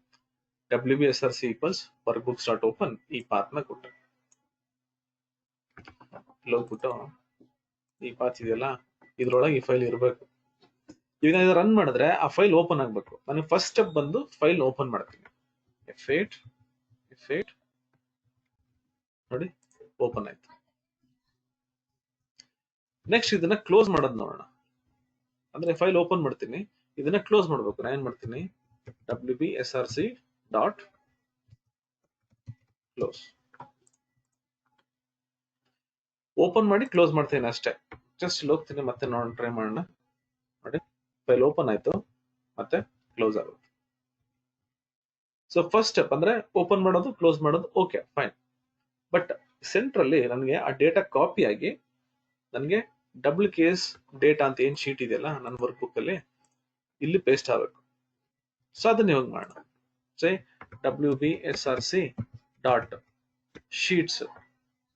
wb src equals work books dot open ಈ ಪಾತ್ ನ ಕೊಟ್ಟೆ. ಹೋಗ್ಬಿಟ್ಟು ಈ ಪಾತ್ ಇದೆಯಲ್ಲ ಇದ್ರೊಳಗೆ ಈ ಫೈಲ್ ಇರಬೇಕು. ಈಗ ನಾನು ರನ್ ಮಾಡಿದ್ರೆ ಆ ಫೈಲ್ ಓಪನ್ ಆಗ್ಬೇಕು. ನನಗೆ ಫಸ್ಟ್ ಸ್ಟೆಪ್ ಬಂದು ಫೈಲ್ ಓಪನ್ ಮಾಡ್ತೀನಿ. F8 ನೋಡಿ ಓಪನ್ ಆಯ್ತು. ನೆಕ್ಸ್ಟ್ ಇದನ್ನ ಕ್ಲೋಸ್ ಮಾಡೋದು ನೋಡೋಣ. ಅಂದ್ರೆ ಫೈಲ್ ಓಪನ್ ಮಾಡ್ತೀನಿ, ಇದನ್ನ ಕ್ಲೋಸ್ ಮಾಡ್ಬೇಕು. ನಾನು ಏನ್ ಮಾಡ್ತೀನಿ, wb src dot close. Open ಮಾಡಿ ಕ್ಲೋಸ್ ಮಾಡ್ತೀನಿ ಅಷ್ಟೇ. ಜಸ್ಟ್ ಇಲ್ಲಿ ಹೋಗ್ತೀನಿ, ಮತ್ತೆ ನೋಡೋಣ, ಟ್ರೈ ಮಾಡೋಣ. ನೋಡಿ ಫೈಲ್ ಓಪನ್ ಆಯ್ತು, ಮತ್ತೆ ಕ್ಲೋಸ್ ಆಗುತ್ತೆ. ಸೊ ಫಸ್ಟ್ ಸ್ಟೆಪ್ ಅಂದ್ರೆ ಓಪನ್ ಮಾಡೋದು, ಕ್ಲೋಸ್ ಮಾಡೋದು, ಓಕೆ ಫೈನ್. ಬಟ್ ಸೆಂಟ್ರಲ್ಲಿ ನನಗೆ ಆ ಡೇಟಾ ಕಾಪಿ ಆಗಿ ನನಗೆ wks ಡೇಟಾ ಅಂತ ಏನ್ ಶೀಟ್ ಇದೆಯಲ್ಲ ನನ್ನ ವರ್ಕ್ ಬುಕ್ ಅಲ್ಲಿ ಇಲ್ಲಿ ಪೇಸ್ಟ್ ಆಗಬೇಕು. ಸೊ ಅದನ್ನ ಇವಾಗ ಮಾಡೋಣ. ಸೇ wb src ಡಾಟ್ ಶೀಟ್ಸ್,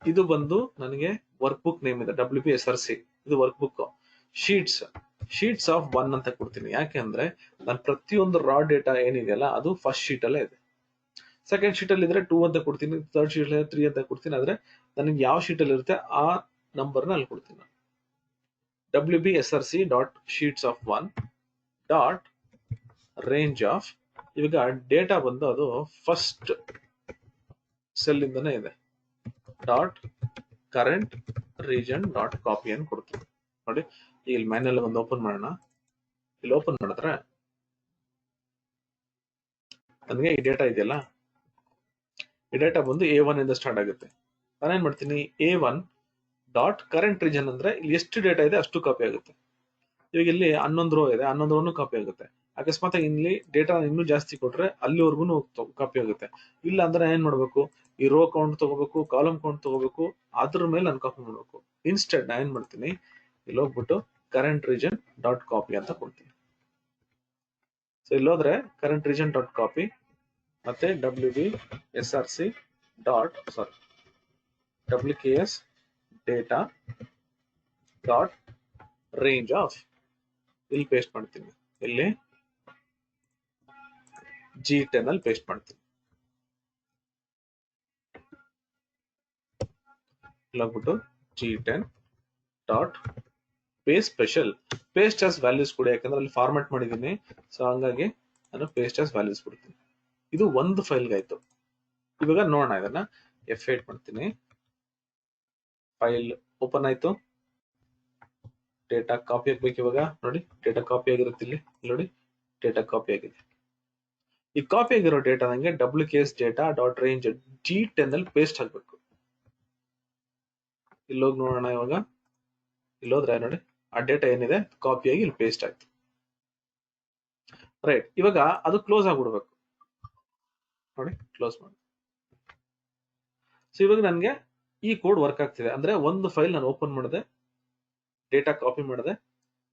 ಇದು ಬಂದು ನನಗೆ ವರ್ಕ್ ಬುಕ್ ನೇಮ್ ಇದೆ. wb src ಇದು ವರ್ಕ್ ಬುಕ್. ಶೀಟ್ಸ್ ಆಫ್ 1 ಅಂತ ಕೊಡ್ತೀನಿ. ಯಾಕೆ ಅಂದ್ರೆ ನಾನು ಪ್ರತಿಯೊಂದು ರಾ ಡೇಟಾ ಏನಿದೆಯಲ್ಲ ಅದು ಫಸ್ಟ್ ಶೀಟ್ ಅಲ್ಲೇ ಇದೆ. ಸೆಕೆಂಡ್ ಶೀಟ್ ಅಲ್ಲಿ ಇದ್ರೆ 2 ಅಂತ ಕೊಡ್ತೀನಿ, ಥರ್ಡ್ ಶೀಟ್ ಅಲ್ಲಿ 3 ಅಂತ ಕೊಡ್ತೀನಿ. ಆದ್ರೆ ನನಗೆ ಯಾವ ಶೀಟ್ ಅಲ್ಲಿ ಇರುತ್ತೆ ಆ ನಂಬರ್ ನ ಅಲ್ಲಿ ಕೊಡ್ತೀನಿ. wb src dot sheets of 1 dot range of, ಇವಾಗ ಡೇಟಾ ಬಂದು ಅದು ಫಸ್ಟ್ ಸೆಲ್ ಇಂದನೇ ಇದೆ, dot current region dot copy ಅಂತ ಕೊಡ್ತೀನಿ. ನೋಡಿ ಇಲ್ಲಿ ಮ್ಯಾನ್ಯಲ್ ಒಂದು ಓಪನ್ ಮಾಡೋಣ. ಇಲ್ಲಿ ಓಪನ್ ಮಾಡಿದ್ರೆ ನನಗೆ ಈ ಡೇಟಾ ಇದೆಯಲ್ಲ, ಈ ಡೇಟಾ ಬಂದು A1 ಇಂದ ಸ್ಟಾರ್ಟ್ ಆಗುತ್ತೆ. ನಾನೇನ್ ಮಾಡ್ತೀನಿ, A1 ಡಾಟ್ ಕರೆಂಟ್ ರೀಜನ್ ಅಂದ್ರೆ ಇಲ್ಲಿ ಎಷ್ಟು ಡೇಟಾ ಇದೆ ಅಷ್ಟು ಕಾಪಿ ಆಗುತ್ತೆ. ಇವಾಗ ಇಲ್ಲಿ 11 ರೋ ಇದೆ, 11 ರೋನು ಕಾಪಿ ಆಗುತ್ತೆ. ಅಕಸ್ಮಾತ್ ಇಲ್ಲಿ ಡೇಟಾ ಇನ್ನೂ ಜಾಸ್ತಿ ಕೊಟ್ರೆ ಅಲ್ಲಿವರೆಗೂ ಕಾಪಿ ಆಗುತ್ತೆ. ಇಲ್ಲ ಅಂದ್ರೆ ಏನ್ ಮಾಡ್ಬೇಕು, ಈ ರೋ ಕೌಂಟ್ ತಗೋಬೇಕು, ಕಾಲಮ್ ಕೌಂಟ್ ತಗೋಬೇಕು, ಅದ್ರ ಮೇಲೆ ನಾನು ಕಾಪಿ ಮಾಡ್ಬೇಕು. ಇನ್ಸ್ಟೆಡ್ ನಾ ಏನ್ ಮಾಡ್ತೀನಿ, ಇಲ್ಲಿ ಹೋಗ್ಬಿಟ್ಟು ಕರೆಂಟ್ ರೀಜನ್ ಡಾಟ್ ಕಾಪಿ ಅಂತ ಕೊಡ್ತೀನಿ. ಸೊ ಇಲ್ಲೋದ್ರೆ ಕರೆಂಟ್ ರೀಜನ್ ಡಾಟ್ ಕಾಪಿ ಮತ್ತೆ WBSRC ಡಾಟ್ WKS data dot range of ಇಲ್ಲಿ ಪೇಸ್ಟ್ ಮಾಡ್ತೀನಿ, ಇಲ್ಲಿ G10 ಅಲ್ಲಿ ಪೇಸ್ಟ್ ಮಾಡ್ತೀನಿ. ಇಲ್ಲಿ ಹೋಗ್ಬಿಟ್ಟು G10 dot paste special paste as values ಕೊಡಿ, ಯಾಕಂದ್ರೆ ಅಲ್ಲಿ ಫಾರ್ಮ್ಯಾಟ್ ಮಾಡಿದ್ದೀನಿ. ಸೊ ಹಂಗಾಗಿ ನಾನು ಪೇಸ್ಟ್ ಆಸ್ ವ್ಯಾಲ್ಯೂಸ್ ಕೊಡ್ತೀನಿ. ಇದು ಒಂದು ಫೈಲ್ಗೆ ಆಯ್ತು. ಇವಾಗ ನೋಡೋಣ, ಇದನ್ನ F8 ಮಾಡ್ತೀನಿ. ಫೈಲ್ ಓಪನ್ ಆಯ್ತು. ಡೇಟಾ ಕಾಪಿ ಆಗ್ಬೇಕು. ಇವಾಗ ನೋಡಿ ಡೇಟಾ ಕಾಪಿ ಆಗಿರುತ್ತೆ. ಇಲ್ಲಿ ನೋಡಿ ಡೇಟಾ ಕಾಪಿ ಆಗಿದೆ. ಈ ಕಾಪಿ ಆಗಿರೋ ಡೇಟಾ ನಂಗೆ WKS data dot range G10 ಅಲ್ಲಿ ಪೇಸ್ಟ್ ಆಗ್ಬೇಕು. ಇಲ್ಲೋಗಿ ನೋಡೋಣ. ಇವಾಗ ಇಲ್ಲೋದ್ರೆ ನೋಡಿ ಆ ಡೇಟಾ ಏನಿದೆ ಕಾಪಿ ಆಗಿ ಇಲ್ಲಿ ಪೇಸ್ಟ್ ಆಯ್ತು. ರೈಟ್, ಇವಾಗ ಅದು ಕ್ಲೋಸ್ ಆಗ್ಬಿಡ್ಬೇಕು. ನೋಡಿ ಕ್ಲೋಸ್ ಮಾಡಿ. ಸೊ ಇವಾಗ ನನ್ಗೆ ಈ ಕೋಡ್ ವರ್ಕ್ ಆಗ್ತಿದೆ. ಅಂದ್ರೆ ಒಂದು ಫೈಲ್ ನಾನು ಓಪನ್ ಮಾಡಿದೆ, ಡೇಟಾ ಕಾಪಿ ಮಾಡಿದೆ,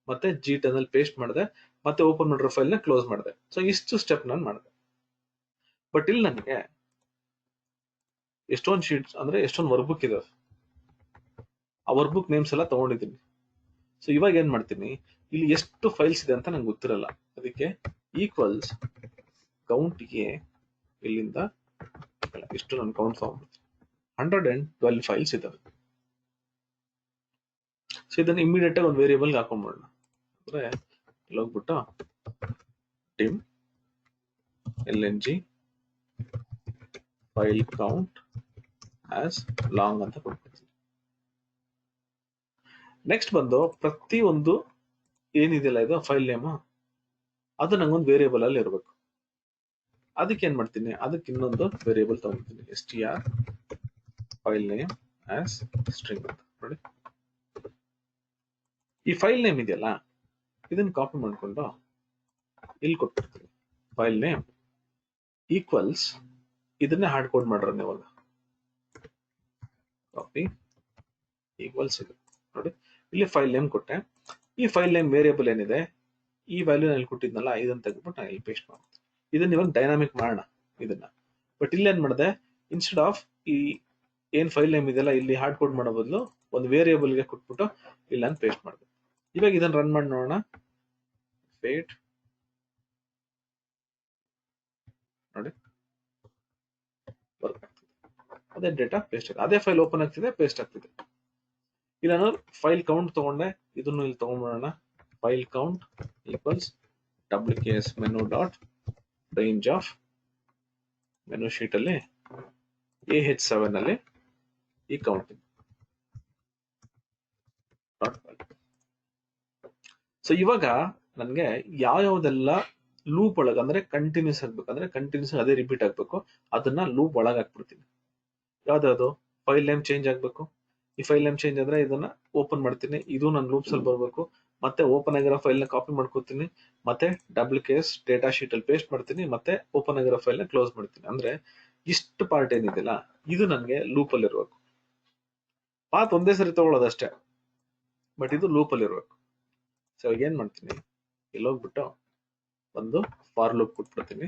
ಮತ್ತೆ G10 ಅಲ್ಲಿ ಪೇಸ್ಟ್ ಮಾಡಿದೆ, ಮತ್ತೆ ಓಪನ್ ಮಾಡಿರೋ ಫೈಲ್ ನ ಕ್ಲೋಸ್ ಮಾಡಿದೆ. ಸೊ ಇಷ್ಟು ಸ್ಟೆಪ್ ನಾನು ಮಾಡಿದೆ. ಬಟ್ ಇಲ್ಲಿ ನನಗೆ ಎಷ್ಟೊಂದು ಶೀಟ್ಸ್ ಅಂದ್ರೆ ಎಷ್ಟೊಂದು ವರ್ಕ್ ಬುಕ್ ಇದೆ. ಆ ವರ್ಕ್ ಬುಕ್ ನೇಮ್ಸ್ ಎಲ್ಲ ತಗೊಂಡಿದ್ದೀನಿ. ಸೊ ಇವಾಗ ಏನ್ ಮಾಡ್ತೀನಿ, ಇಲ್ಲಿ ಎಷ್ಟು ಫೈಲ್ಸ್ ಇದೆ ಅಂತ ನಂಗೆ ಗೊತ್ತಿರಲ್ಲ. ಅದಕ್ಕೆ ಈಕ್ವಲ್ಸ್ ಕೌಂಟ್ಗೆ ಇಲ್ಲಿಂದ ಇಷ್ಟು ನಾನು ಕೌಂಟ್ ತಗೊಂಡ್ಬಿಡ್ತೀನಿ. 112 ಫೈಲ್ಸ್ ಇದಾವೆ. ಸೊ ಇದನ್ನ ಇಮಿಡಿಯೇಟ್ ಆಗಿ ಒಂದು ವೇರಿಯೇಬಲ್ ಹಾಕೊಂಡ್ಬಿಡೋಣ. ಅಂದ್ರೆ ಇಲ್ಲಿ ಹೋಗ್ಬಿಟ್ಟು dim lng file count as long ಅಂತ ಕೊಡ್ತೀನಿ. ನೆಕ್ಸ್ಟ್ ಬಂದು ಪ್ರತಿ ಒಂದು ಏನಿದೆಯಲ್ಲ ಇದು ಫೈಲ್ ನೇಮ್, ಅದು ನಂಗೊಂದು ವೇರಿಯೇಬಲ್ ಅಲ್ಲಿ ಇರಬೇಕು. ಅದಕ್ಕೆ ಏನ್ ಮಾಡ್ತೀನಿ, ಅದಕ್ಕೆ ಇನ್ನೊಂದು ವೇರಿಯೇಬಲ್ ತಗೊಂಡ್ತೀನಿ, str file name as string ಅಂತ. ನೋಡಿ ಈ ಫೈಲ್ ನೇಮ್ ಇದೆಯಲ್ಲ, ಇದನ್ನ ಕಾಪಿ ಮಾಡ್ಕೊಂಡು ಇಲ್ಲಿ ಕೊಟ್ಬಿಡ್ತೀನಿ. ಫೈಲ್ ನೇಮ್ ಈಕ್ವಲ್ಸ್ ಇದನ್ನೇ ಹಾರ್ಡ್ ಕೋಡ್ ಮಾಡ್ರ ಇವಾಗ. ಕಾಪಿ ಈಕ್ವಲ್ಸ್ ಇದು. ನೋಡಿ ಇಲ್ಲಿ ಫೈಲ್ ನೇಮ್ ಕೊಟ್ಟೆ. ಈ ಫೈಲ್ ನೇಮ್ ವೇರಿಯೇಬಲ್ ಏನಿದೆ, ಈ ವ್ಯಾಲ್ಯೂ ನಲ್ಲಿ ಕೊಟ್ಟಿದ್ನಲ್ಲ, ಇದನ್ನ ತೆಗೆದ್ಬಿಟ್ಟು ನಾನು ಇಲ್ಲಿ ಪೇಸ್ಟ್ ಮಾಡ್ತೀನಿ. ಇದನ್ನ ಇವಾಗ ಡೈನಾಮಿಕ್ ಮಾಡೋಣ ಇದನ್ನ. ಬಟ್ ಇಲ್ಲಿ ಏನ್ ಮಾಡಿದೆ, ಇನ್ಸ್ಟೆಡ್ ಆಫ್ ಈ ಏನ್ ಫೈಲ್ ನೇಮ್ ಇದೆಯಲ್ಲ ಇಲ್ಲಿ ಹಾರ್ಡ್ ಕೋಡ್ ಮಾಡೋ ಬದಲು ಒಂದು ವೇರಿಯೇಬಲ್ ಗೆ ಕೊಟ್ಬಿಟ್ಟು ಇಲ್ಲಿ ನಾನು ಪೇಸ್ಟ್ ಮಾಡಿದೆ. ಇವಾಗ ಇದನ್ನ ರನ್ ಮಾಡಿ ನೋಡೋಣ. ವೇಟ್ ನೋಡಿ ವರ್ಕ್ ಆಗ್ತಿದೆ. ಅದೇ ಡೇಟಾ ಪೇಸ್ಟ್ ಆಗಿದೆ, ಅದೇ ಫೈಲ್ ಓಪನ್ ಆಗ್ತಿದೆ, ಪೇಸ್ಟ್ ಆಗ್ತಿದೆ. ಇಲ್ಲಿ ನಾನು ಫೈಲ್ ಕೌಂಟ್ ತಗೊಂಡೆ, ಇದನ್ನು ಇಲ್ಲಿ ತಗೊಂಡ್ಬಿಡೋಣ. File count equals WKS menu dot range of menu sheet ಅಲ್ಲಿ AH7 ಅಲ್ಲಿ ಈ ಕೌಂಟಿಂಗ್. ಸೊ ಇವಾಗ ನನ್ಗೆ ಯಾವ್ಯಾವ್ದೆಲ್ಲ ಲೂಪ್ ಒಳಗೆ ಅಂದ್ರೆ ಕಂಟಿನ್ಯೂಸ್ ಆಗ್ಬೇಕಂದ್ರೆ ಕಂಟಿನ್ಯೂಸ್ ಅದೇ ರಿಪೀಟ್ ಆಗ್ಬೇಕು, ಅದನ್ನ ಲೂಪ್ ಒಳಗೆ ಹಾಕ್ಬಿಡ್ತೀನಿ. ಯಾವ್ದಾದ್ರು ಫೈಲ್ ನೇಮ್ ಚೇಂಜ್ ಆಗ್ಬೇಕು. ಈ ಫೈಲ್ ನೇಮ್ ಚೇಂಜ್ ಆದ್ರೆ ಇದನ್ನ ಓಪನ್ ಮಾಡ್ತೀನಿ, ಇದು ನನ್ನ ಲೂಪ್ಸ್ ಅಲ್ಲಿ ಬರ್ಬೇಕು. ಮತ್ತೆ ಓಪನ್ ಆಗಿರೋ ಫೈಲ್ ನ ಕಾಪಿ ಮಾಡ್ಕೋತೀನಿ, ಮತ್ತೆ WKS ಡೇಟಾ ಶೀಟ್ ಅಲ್ಲಿ ಪೇಸ್ಟ್ ಮಾಡ್ತೀನಿ, ಮತ್ತೆ ಓಪನ್ ಆಗಿರೋ ಫೈಲ್ ನ ಕ್ಲೋಸ್ ಮಾಡ್ತೀನಿ. ಅಂದ್ರೆ ಇಷ್ಟು ಪಾರ್ಟ್ ಏನಿದೆಯಲ್ಲ ಇದು ನನ್ಗೆ ಲೂಪ್ ಅಲ್ಲಿ ಇರ್ಬೇಕು. ಪಾತ್ ಒಂದೇ ಸರಿ ತಗೊಳ್ಳೋದಷ್ಟೇ, ಬಟ್ ಇದು ಲೂಪ್ ಅಲ್ಲಿ ಇರ್ಬೇಕು. ಸೊ ಏನ್ ಮಾಡ್ತೀನಿ, ಇಲ್ಲಿ ಹೋಗ್ಬಿಟ್ಟು ಒಂದು ಫಾರ್ ಲೂಪ್ ಕೊಟ್ಬಿಡ್ತೀನಿ.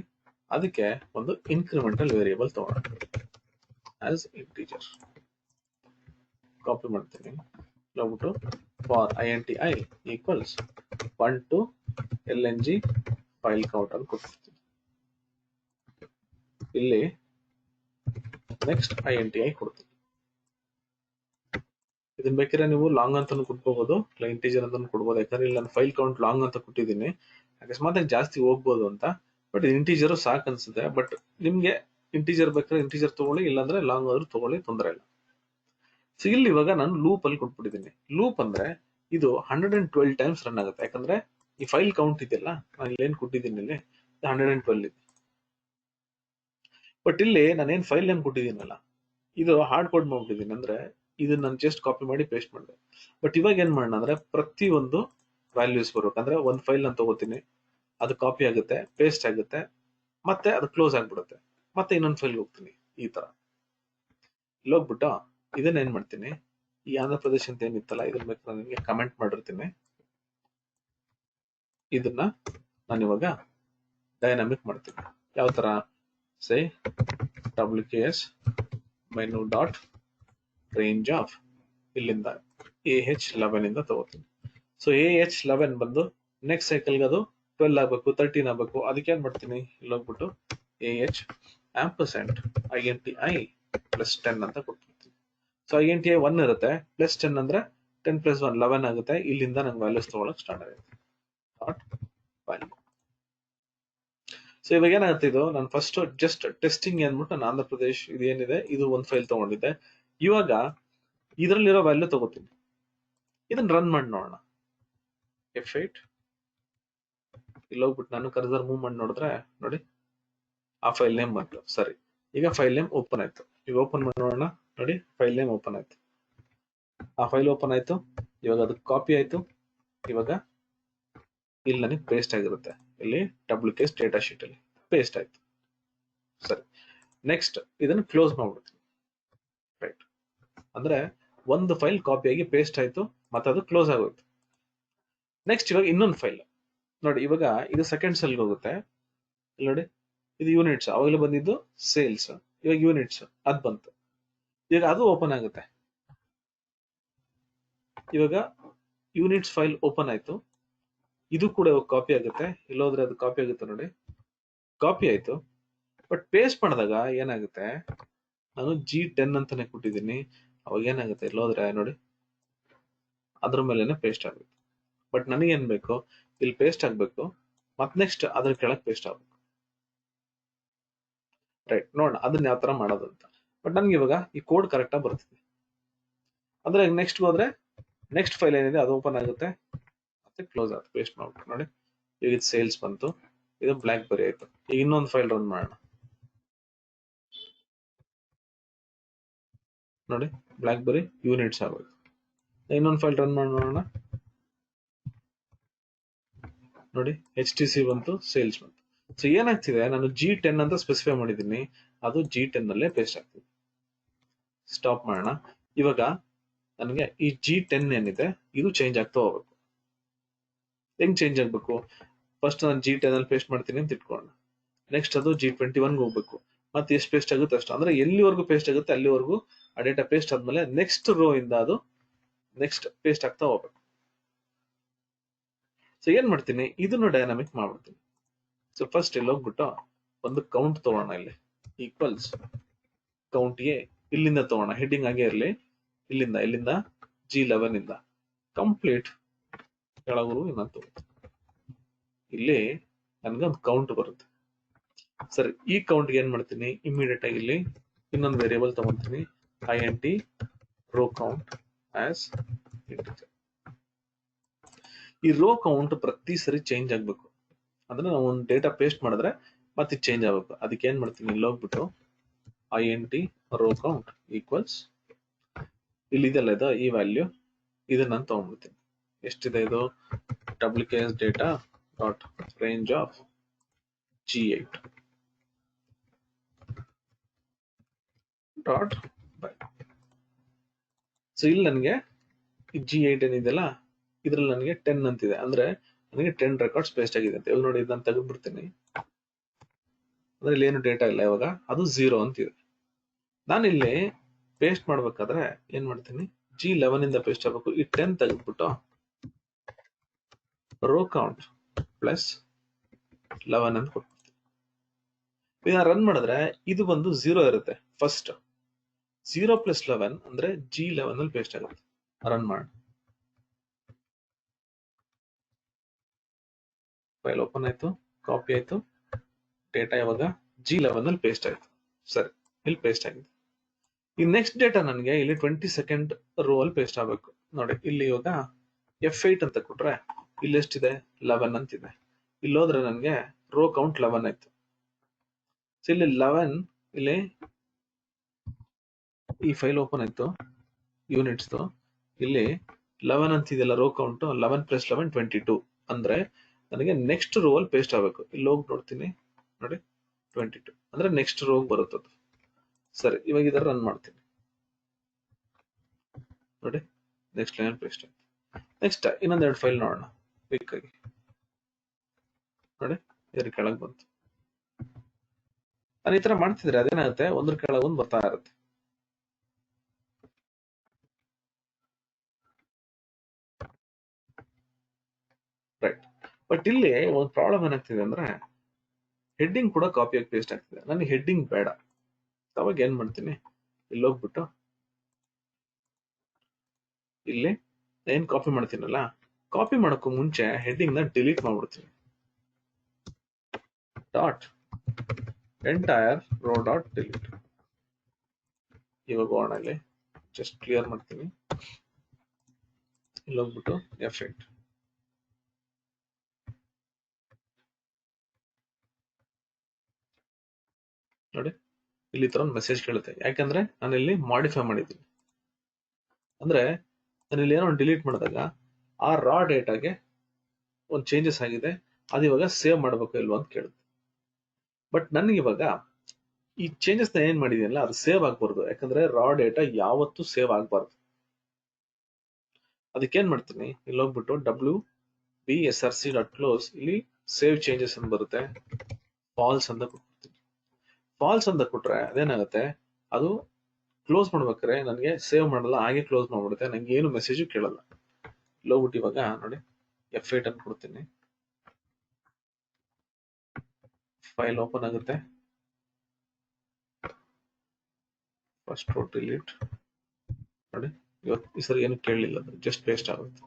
ಅದಕ್ಕೆ ಒಂದು ಇನ್ಕ್ರಿಮೆಂಟಲ್ ವೇರಿಯೇಬಲ್ ತಗೋಣ ಆಸ್ ಇಂಟಿಜರ್. ಕಾಪಿ ಮಾಡ್ತೀನಿ, ಹೋಗ್ಬಿಟ್ಟು for INTI equals 1 to lng file count ಅಂತ ಕೊಟ್ಬಿಡ್ತೀನಿ. ಇಲ್ಲಿ ನೆಕ್ಸ್ಟ್ INTI ಕೊಡ್ತೀನಿ. ಇದನ್ನ ಬೇಕಾದ್ರೆ ನೀವು ಲಾಂಗ್ ಅಂತಾನು ಕೊಟ್ಕೋಬಹುದು, ಇಲ್ಲ ಇಂಟಿಜರ್ ಅಂತಾನು ಕೊಡ್ಬೋದು. ಯಾಕಂದ್ರೆ ಇಲ್ಲಿ ನಾನು ಫೈಲ್ ಕೌಂಟ್ ಲಾಂಗ್ ಅಂತ ಕೊಟ್ಟಿದ್ದೀನಿ, ಅಕಸ್ಮಾತ್ ಜಾಸ್ತಿ ಹೋಗ್ಬೋದು ಅಂತ. ಬಟ್ ಇಂಟಿಜರ್ ಸಾಕು ಅನ್ಸುತ್ತೆ. ಬಟ್ ನಿಮ್ಗೆ ಇಂಟಿಜರ್ ಬೇಕಾದ್ರೆ ಇಂಟಿಜರ್ ತಗೊಳ್ಳಿ, ಇಲ್ಲಾಂದ್ರೆ ಲಾಂಗ್ ಆದ್ರೂ ತಗೊಳ್ಳಿ, ತೊಂದರೆ ಇಲ್ಲ. ಸೊ ಇಲ್ಲಿ ಇವಾಗ ನಾನು ಲೂಪ್ ಅಲ್ಲಿ ಕೊಟ್ಬಿಟ್ಟಿದ್ದೀನಿ. ಲೂಪ್ ಅಂದ್ರೆ ಇದು 112 ಟೈಮ್ಸ್ ರನ್ ಆಗುತ್ತೆ. ಯಾಕಂದ್ರೆ ಈ ಫೈಲ್ ಕೌಂಟ್ ಇದೆಯಲ್ಲ, ನಾನು ಇಲ್ಲೇನ್ ಕೊಟ್ಟಿದ್ದೀನಿ ಇಲ್ಲಿ 112 ಇದೆ. ಬಟ್ ಇಲ್ಲಿ ನಾನೇನ್ ಫೈಲ್ ನೇಮ್ ಕೊಟ್ಟಿದ್ದೀನಲ್ಲ, ಇದು ಹಾರ್ಡ್ ಕೋಡ್ ಮಾಡ್ಬಿಟ್ಟಿದ್ದೀನಿ. ಅಂದ್ರೆ ಇದನ್ನ ನಾನು ಜಸ್ಟ್ ಕಾಪಿ ಮಾಡಿ ಪೇಸ್ಟ್ ಮಾಡಿದೆ. ಬಟ್ ಇವಾಗ ಏನ್ ಮಾಡೋಣ ಅಂದ್ರೆ ಪ್ರತಿ ಒಂದು ವ್ಯಾಲ್ಯೂಸ್ ಬರ್ಬೇಕಂದ್ರೆ ಒಂದು ಫೈಲ್ ನಾನು ತಗೋತೀನಿ, ಅದು ಕಾಪಿ ಆಗುತ್ತೆ, ಪೇಸ್ಟ್ ಆಗುತ್ತೆ, ಮತ್ತೆ ಅದು ಕ್ಲೋಸ್ ಆಗ್ಬಿಡುತ್ತೆ, ಮತ್ತೆ ಇನ್ನೊಂದು ಫೈಲ್ ಹೋಗ್ತೀನಿ. ಈ ತರ ಇಲ್ಲಿ ಹೋಗ್ಬಿಟ್ಟು ಇದನ್ನ ಏನ್ ಮಾಡ್ತೀನಿ, ಈ ಆಂಧ್ರ ಪ್ರದೇಶ್ ಅಂತ ಏನಿತ್ತಲ್ಲ ಇದ್ರ ಮೇಲೆ ನಾನು ನಿಮಗೆ ಕಮೆಂಟ್ ಮಾಡಿರ್ತೀನಿ. ಇದನ್ನ ನಾನು ಇವಾಗ ಡೈನಾಮಿಕ್ ಮಾಡ್ತೀನಿ. ಯಾವ ತರ, ಸೇ WKS menu dot range of ಇಲ್ಲಿಂದ AH11 ಇಂದ ತಗೋತೀನಿ. ಸೊ AH11 ಬಂದು ನೆಕ್ಸ್ಟ್ ಸೈಕಲ್ಗೆ ಅದು 12 ಆಗ್ಬೇಕು, 13 ಆಗ್ಬೇಕು. ಅದಕ್ಕೆ ಏನ್ ಮಾಡ್ತೀನಿ, ಇಲ್ಲಿ ಹೋಗ್ಬಿಟ್ಟು AH ಆಂಪರ್ಸೆಂಟ್ INTI ಪ್ಲಸ್ 10 ಅಂತ ಕೊಟ್ಬಿಡ್ತೀನಿ. ಸೊ INTI 1 ಇರುತ್ತೆ, ಪ್ಲಸ್ 10 ಅಂದ್ರೆ 10 ಪ್ಲಸ್ 1 11 ಆಗುತ್ತೆ. ಇಲ್ಲಿಂದ ನಂಗೆ ವ್ಯಾಲ್ಯೂಸ್ ತಗೊಳಕ್ ಸ್ಟಾರ್ಟ್ ಆಗುತ್ತೆ. Dot value. ಸೊ ಇವಾಗ ಏನಾಗುತ್ತೆ, ಇದು ನಾನು ಫಸ್ಟ್ ಜಸ್ಟ್ ಟೆಸ್ಟಿಂಗ್ ಅಂದ್ಬಿಟ್ಟು ನಾನು ಆಂಧ್ರ ಪ್ರದೇಶ್ ಇದೇನಿದೆ ಇದು ಒಂದು ಫೈಲ್ ತಗೊಂಡಿದ್ದೆ. ಇವಾಗ ಇದರಲ್ಲಿರೋ ವ್ಯಾಲ್ಯೂ ತಗೋತೀನಿ, ಇದನ್ನ ರನ್ ಮಾಡಿ ನೋಡೋಣ. F8 ಇಲ್ಲಿ ಹೋಗ್ಬಿಟ್ಟು ನಾನು ಕರ್ಸರ್ ಮೂವ್ ಮಾಡಿ ನೋಡಿದ್ರೆ ನೋಡಿ ಆ ಫೈಲ್ ನೇಮ್ ಬಂತು. ಸರಿ, ಈಗ ಫೈಲ್ ನೇಮ್ ಓಪನ್ ಆಯ್ತು. ಈಗ ಓಪನ್ ಮಾಡಿ ನೋಡೋಣ. ನೋಡಿ ಫೈಲ್ ನೇಮ್ ಓಪನ್ ಆಯ್ತು, ಆ ಫೈಲ್ ಓಪನ್ ಆಯ್ತು. ಇವಾಗ ಅದು ಕಾಪಿ ಆಯ್ತು. ಇವಾಗ ಇಲ್ಲಿ ನನಗೆ ಪೇಸ್ಟ್ ಆಗಿರುತ್ತೆ, ಇಲ್ಲಿ WKS ಡೇಟಾ ಶೀಟ್ ಅಲ್ಲಿ ಪೇಸ್ಟ್ ಆಯ್ತು. ಸರಿ, ನೆಕ್ಸ್ಟ್ ಇದನ್ನು ಕ್ಲೋಸ್ ಮಾಡ್ಬಿಡ್ತೀನಿ. ರೈಟ್, ಅಂದ್ರೆ ಒಂದು ಫೈಲ್ ಕಾಪಿ ಆಗಿ ಪೇಸ್ಟ್ ಆಯ್ತು, ಮತ್ತೆ ಅದು ಕ್ಲೋಸ್ ಆಗೋಯ್ತು. ನೆಕ್ಸ್ಟ್ ಇವಾಗ ಇನ್ನೊಂದು ಫೈಲ್ ನೋಡಿ, ಇವಾಗ ಇದು ಸೆಕೆಂಡ್ ಸೆಲ್ಗೆ ಹೋಗುತ್ತೆ. ಇಲ್ಲಿ ನೋಡಿ, ಇದು ಯೂನಿಟ್ಸ್, ಅವಾಗಲೇ ಬಂದಿದ್ದು ಸೇಲ್ಸ್, ಇವಾಗ ಯೂನಿಟ್ಸ್ ಅದ್ ಬಂತು. ಇವಾಗ ಅದು ಓಪನ್ ಆಗುತ್ತೆ. ಇವಾಗ ಯೂನಿಟ್ಸ್ ಫೈಲ್ ಓಪನ್ ಆಯ್ತು, ಇದು ಕೂಡ ಕಾಪಿ ಆಗುತ್ತೆ. ಇಲ್ಲೋದ್ರೆ ಅದು ಕಾಪಿ ಆಗುತ್ತೆ ನೋಡಿ, ಕಾಪಿ ಆಯ್ತು. ಬಟ್ ಪೇಸ್ಟ್ ಮಾಡಿದಾಗ ಏನಾಗುತ್ತೆ, ನಾನು G10 ಅಂತಾನೆ ಕೊಟ್ಟಿದ್ದೀನಿ. ಅವಾಗ ಏನಾಗುತ್ತೆ, ಇಲ್ಲೋದ್ರೆ ನೋಡಿ ಅದ್ರ ಮೇಲೆನೆ ಪೇಸ್ಟ್ ಆಗುತ್ತೆ. ಬಟ್ ನನಗೇನ್ ಬೇಕು, ಇಲ್ಲಿ ಪೇಸ್ಟ್ ಆಗ್ಬೇಕು, ಮತ್ ನೆಕ್ಸ್ಟ್ ಅದ್ರ ಕೆಳಗೆ ಪೇಸ್ಟ್ ಆಗ್ಬೇಕು. ರೈಟ್, ನೋಡೋಣ ಅದನ್ನ ಯಾವ ತರ ಮಾಡೋದು ಅಂತ. ಬಟ್ ನನ್ಗೆ ಇವಾಗ ಈ ಕೋಡ್ ಕರೆಕ್ಟ್ ಆಗಿ ಬರ್ತಿದೆ. ಅಂದ್ರೆ ನೆಕ್ಸ್ಟ್ ಹೋದ್ರೆ ನೆಕ್ಸ್ಟ್ ಫೈಲ್ ಏನಿದೆ ಅದು ಓಪನ್ ಆಗುತ್ತೆ, ಮತ್ತೆ ಕ್ಲೋಸ್ ಆಗುತ್ತೆ. ಪೇಸ್ಟ್ ಮಾಡ್ಬೇಕು ನೋಡಿ, ಈಗ ಇದು ಸೇಲ್ಸ್ ಬಂತು, ಇದು ಬ್ಲಾಕ್ ಬೆರಿ ಆಯ್ತು. ಈಗ ಇನ್ನೊಂದು ಫೈಲ್ ರನ್ ಮಾಡೋಣ ನೋಡಿ, ಬ್ಲಾಕ್ ಬೆರಿ ಯೂನಿಟ್ಸ್ ಆಗೋಯ್ತು. ಇನ್ನೊಂದು ಫೈಲ್ ರನ್ ಮಾಡಿ ನೋಡೋಣ ನೋಡಿ, HTC ಬಂತು, ಸೇಲ್ಸ್ ಬಂತು. ಸೊ ಏನಾಗ್ತಿದೆ, ನಾನು G10 ಅಂತ ಸ್ಪೆಸಿಫೈ ಮಾಡಿದ್ದೀನಿ, ಅದು G10 ಅಲ್ಲೇ ಪೇಸ್ಟ್ ಆಗ್ತಿದೆ. ಸ್ಟಾಪ್ ಮಾಡೋಣ. ಇವಾಗ ನನಗೆ ಈ G10 ಏನಿದೆ ಇದು ಚೇಂಜ್ ಆಗ್ತಾ ಹೋಗ್ಬೇಕು. ಹೆಂಗ್ ಚೇಂಜ್ ಆಗ್ಬೇಕು, ಫಸ್ಟ್ ನಾನು G10 ಅಲ್ಲಿ ಪೇಸ್ಟ್ ಮಾಡ್ತೀನಿ ಅಂತ ಇಟ್ಕೊಳ್ಳೋಣ. ನೆಕ್ಸ್ಟ್ ಅದು G21 ಹೋಗ್ಬೇಕು, ಮತ್ತೆ ಎಷ್ಟು ಪೇಸ್ಟ್ ಆಗುತ್ತೆ ಅಷ್ಟು, ಅಂದ್ರೆ ಎಲ್ಲಿವರೆಗೂ ಪೇಸ್ಟ್ ಆಗುತ್ತೆ ಅಲ್ಲಿವರೆಗೂ ಆ ಡೇಟಾ ಪೇಸ್ಟ್ ಆದ್ಮೇಲೆ ನೆಕ್ಸ್ಟ್ ರೋ ಇಂದ ಅದು ನೆಕ್ಸ್ಟ್ ಪೇಸ್ಟ್ ಆಗ್ತಾ ಹೋಗ್ಬೇಕು. ಸೊ ಏನ್ ಮಾಡ್ತೀನಿ, ಇದನ್ನು ಡೈನಾಮಿಕ್ ಮಾಡ್ಬಿಡ್ತೀನಿ. ಸೊ ಫಸ್ಟ್ ಇಲ್ಲಿ ಹೋಗ್ಬಿಟ್ಟು ಒಂದು ಕೌಂಟ್ ತಗೋಣ, ಇಲ್ಲಿ ಈಕ್ವಲ್ಸ್ ಕೌಂಟ್ ಎ, ಇಲ್ಲಿಂದ ತಗೋಣ, ಹೆಡ್ಡಿಂಗ್ ಆಗೇ ಇರಲಿ. ಇಲ್ಲಿಂದ G11 ಇಂದ ಕಂಪ್ಲೀಟ್ ಕೆಳಗೂರು ಇನ್ನೊಂದು ತಗೋತೀನಿ. ಇಲ್ಲಿ ನನ್ಗೆ ಒಂದು ಕೌಂಟ್ ಬರುತ್ತೆ. ಸರಿ, ಈ ಕೌಂಟ್ಗೆ ಏನ್ ಮಾಡ್ತೀನಿ, ಇಮಿಡಿಯೇಟ್ ಆಗಿ ಇಲ್ಲಿ ಇನ್ನೊಂದು ವೇರಿಯೇಬಲ್ ತಗೊಂತೀನಿ, INT row count as integer. ಈ ರೋ ಕೌಂಟ್ ಪ್ರತಿ ಸರಿ ಚೇಂಜ್ ಆಗ್ಬೇಕು. ಅಂದ್ರೆ ನಾವು ಒಂದು ಡೇಟಾ ಪೇಸ್ಟ್ ಮಾಡಿದ್ರೆ ಮತ್ತೆ ಚೇಂಜ್ ಆಗ್ಬೇಕು. ಅದಕ್ಕೆ ಏನ್ ಮಾಡ್ತೀನಿ, ಇಲ್ಲಿ ಹೋಗ್ಬಿಟ್ಟು INT ರೋ ಕೌಂಟ್ ಈಕ್ವಲ್ಸ್ ಇಲ್ಲಿ ಇದೆಲ್ಲ ಇದೆ ಈ ವ್ಯಾಲ್ಯೂ, ಇದನ್ನ ನಾನು ತಗೊಂಡ್ಬಿಡ್ತೀನಿ. ಎಷ್ಟಿದೆ ಇದು, WKS data dot range of G8 dot by. So ಇಲ್ಲಿ ನನಗೆ G8 ಏನಿದೆಲ್ಲ ಇದ್ರಲ್ಲಿ ನನಗೆ 10 ಅಂತಿದೆ, ಅಂದ್ರೆ ನನಗೆ 10 ರೆಕಾರ್ಡ್ಸ್ ಪೇಸ್ಟ್ ಆಗಿದೆ ಅಂತ. ಇವಾಗ ನೋಡಿ, ಇದನ್ನ ತೆಗೆದ್ಬಿಡ್ತೀನಿ. ಅಂದ್ರೆ ಇಲ್ಲಿ ಏನು ಡೇಟಾ ಇಲ್ಲ, ಇವಾಗ ಅದು 0 ಅಂತಿದೆ. ನಾನು ಇಲ್ಲಿ ಪೇಸ್ಟ್ ಮಾಡ್ಬೇಕಾದ್ರೆ ಏನ್ ಮಾಡ್ತೀನಿ, G11 ಇಂದ ಪೇಸ್ಟ್ ಆಗ್ಬೇಕು. ಈ 10 ತೆಗೆದ್ಬಿಟ್ಟು ರೋ ಕೌಂಟ್ ಪ್ಲಸ್ 11 ಅಂತ ಕೊಟ್ಬಿಡ್ತೀನಿ. ಇದನ್ನ ರನ್ ಮಾಡಿದ್ರೆ ಇದು ಬಂದು 0 ಇರುತ್ತೆ. ಫಸ್ಟ್ 0 ಪ್ಲಸ್ 11 ಅಂದ್ರೆ G11 ಅಲ್ಲಿ ಪೇಸ್ಟ್ ಆಗುತ್ತೆ. ರನ್ ಮಾಡಿ, ಫೈಲ್ ಓಪನ್ ಆಯ್ತು, ಕಾಪಿ ಆಯ್ತು, ಡೇಟಾ ಇವಾಗ G11 ಅಲ್ಲಿ ಪೇಸ್ಟ್ ಆಯ್ತು. ಸರಿ, ಇಲ್ಲಿ ಪೇಸ್ಟ್ ಆಗಿದೆ. ಈ ನೆಕ್ಸ್ಟ್ ಡೇಟಾ ನನಗೆ ಇಲ್ಲಿ 22nd ರೋ ಅಲ್ಲಿ ಪೇಸ್ಟ್ ಆಗಬೇಕು. ನೋಡಿ, ಇಲ್ಲಿ ಇವಾಗ F8 ಅಂತ ಕೊಟ್ರೆ ಇಲ್ಲಿ ಎಷ್ಟಿದೆ, 11 ಅಂತಿದೆ. ಇಲ್ಲಿ ಹೋದ್ರೆ ನನಗೆ ರೋ ಕೌಂಟ್ 11 ಆಯ್ತು. ಸೊ ಇಲ್ಲಿ 11, ಇಲ್ಲಿ ಈ ಫೈಲ್ ಓಪನ್ ಆಯ್ತು ಯೂನಿಟ್ಸ್, ಇಲ್ಲಿ 11 ಅಂತಿದೆಯಲ್ಲ ರೋ ಕೌಂಟ್ 11 + 11 22 ಅಂದ್ರೆ ನನಗೆ ನೆಕ್ಸ್ಟ್ ರೋ ಅಲ್ಲಿ ಪೇಸ್ಟ್ ಆಗಬೇಕು. ಇಲ್ಲಿ ಹೋಗಿ ನೋಡ್ತೀನಿ ನೋಡಿ 22 ಅಂದ್ರೆ ನೆಕ್ಸ್ಟ್ ರೋ ಬರುತ್ತದು. ಸರಿ, ಇವಾಗ ಇದರ ರನ್ ಮಾಡ್ತೀನಿ ನೋಡಿ, ನೆಕ್ಸ್ಟ್ ಲೈನ್ ಪೇಸ್ಟ್ ಆಯ್ತು. ನೆಕ್ಸ್ಟ್ ಇನ್ನೊಂದೆರಡು ಫೈಲ್ ನೋಡೋಣ ಕ್ವಿಕ್ ಆಗಿ ನೋಡಿ, ಇದ್ರ ಕೆಳಗೆ ಬಂತು. ನಾನು ಈ ತರ ಮಾಡ್ತಿದ್ರೆ ಅದೇನಾಗುತ್ತೆ, ಒಂದ್ರ ಕೆಳಗೆ ಒಂದು ಬರ್ತಾ ಇರುತ್ತೆ. ರೈಟ್, ಬಟ್ ಇಲ್ಲಿ ಒಂದು ಪ್ರಾಬ್ಲಮ್ ಏನಾಗ್ತಿದೆ ಅಂದ್ರೆ ಹೆಡ್ಡಿಂಗ್ ಕೂಡ ಕಾಪಿ ಆಗಿ ಪೇಸ್ಟ್ ಆಗ್ತಿದೆ. ನನಗೆ ಹೆಡ್ಡಿಂಗ್ ಬೇಡ. ಅವಾಗ ಏನ್ ಮಾಡ್ತೀನಿ, ಇಲ್ಲಿ ಹೋಗ್ಬಿಟ್ಟು ಇಲ್ಲಿ ಏನ್ ಕಾಪಿ ಮಾಡ್ತೀನಲ್ಲ, ಕಾಪಿ ಮಾಡೋಕ್ಕೂ ಮುಂಚೆ ಹೆಡ್ಡಿಂಗ್ ನ ಡಿಲೀಟ್ ಮಾಡ್ಬಿಡ್ತೀನಿ. Dot entire row dot delete. ಇವಾಗ ಹೋಗೋಣ, ಇಲ್ಲಿ ಜಸ್ಟ್ ಕ್ಲಿಯರ್ ಮಾಡ್ತೀನಿ. ಇಲ್ಲಿ ಹೋಗ್ಬಿಟ್ಟು ಎಫೆಕ್ಟ್ ನೋಡಿ, ಇಲ್ಲಿ ತರ ಒಂದು ಮೆಸೇಜ್ ಕೇಳುತ್ತೆ. ಯಾಕಂದ್ರೆ ನಾನು ಇಲ್ಲಿ ಮಾಡಿಫೈ ಮಾಡಿದ್ದೀನಿ. ಅಂದ್ರೆ ನಾನು ಇಲ್ಲಿ ಏನೋ ಡಿಲೀಟ್ ಮಾಡಿದಾಗ ಆ ರಾ ಡೇಟಾಗೆ ಒಂದು ಚೇಂಜಸ್ ಆಗಿದೆ, ಅದು ಇವಾಗ ಸೇವ್ ಮಾಡಬೇಕು ಇಲ್ವಾ ಅಂತ ಕೇಳುತ್ತೆ. ಬಟ್ ನನಗೆ ಇವಾಗ ಈ ಚೇಂಜಸ್ ನ ಏನ್ ಮಾಡಿದೀನಲ್ಲ ಅದು ಸೇವ್ ಆಗ್ಬಾರ್ದು. ಯಾಕಂದ್ರೆ ರಾ ಡೇಟಾ ಯಾವತ್ತೂ ಸೇವ್ ಆಗ್ಬಾರ್ದು. ಅದಕ್ಕೆ ಏನ್ ಮಾಡ್ತೀನಿ, ಇಲ್ಲಿ ಹೋಗ್ಬಿಟ್ಟು wbsrc.close ಇಲ್ಲಿ ಸೇವ್ ಚೇಂಜಸ್ ಅಂತ ಬರುತ್ತೆ, ಫಾಲ್ಸ್ ಅಂತ ಕೊಡ್ತೀನಿ. ಫಾಲ್ಸ್ ಅಂತ ಕೊಟ್ರೆ ಅದೇನಾಗುತ್ತೆ, ಅದು ಕ್ಲೋಸ್ ಮಾಡ್ಬೇಕಾದ್ರೆ ನನಗೆ ಸೇವ್ ಮಾಡಲ್ಲ, ಹಾಗೆ ಕ್ಲೋಸ್ ಮಾಡ್ಬಿಡುತ್ತೆ, ನಂಗೆ ಏನು ಮೆಸೇಜು ಕೇಳಲ್ಲ. ಇಲ್ಲಿ ಹೋಗ್ಬಿಟ್ಟು ಇವಾಗ ನೋಡಿ F8 ಅಂತ ಕೊಡ್ತೀನಿ, ಫೈಲ್ ಓಪನ್ ಆಗುತ್ತೆ. ಫಸ್ಟ್ ರೋ ಡಿಲೀಟ್ ನೋಡಿ, ಇವತ್ತು ಈ ಸರಿ ಏನು ಕೇಳಲಿಲ್ಲ, ಜಸ್ಟ್ ಪೇಸ್ಟ್ ಆಗುತ್ತೆ.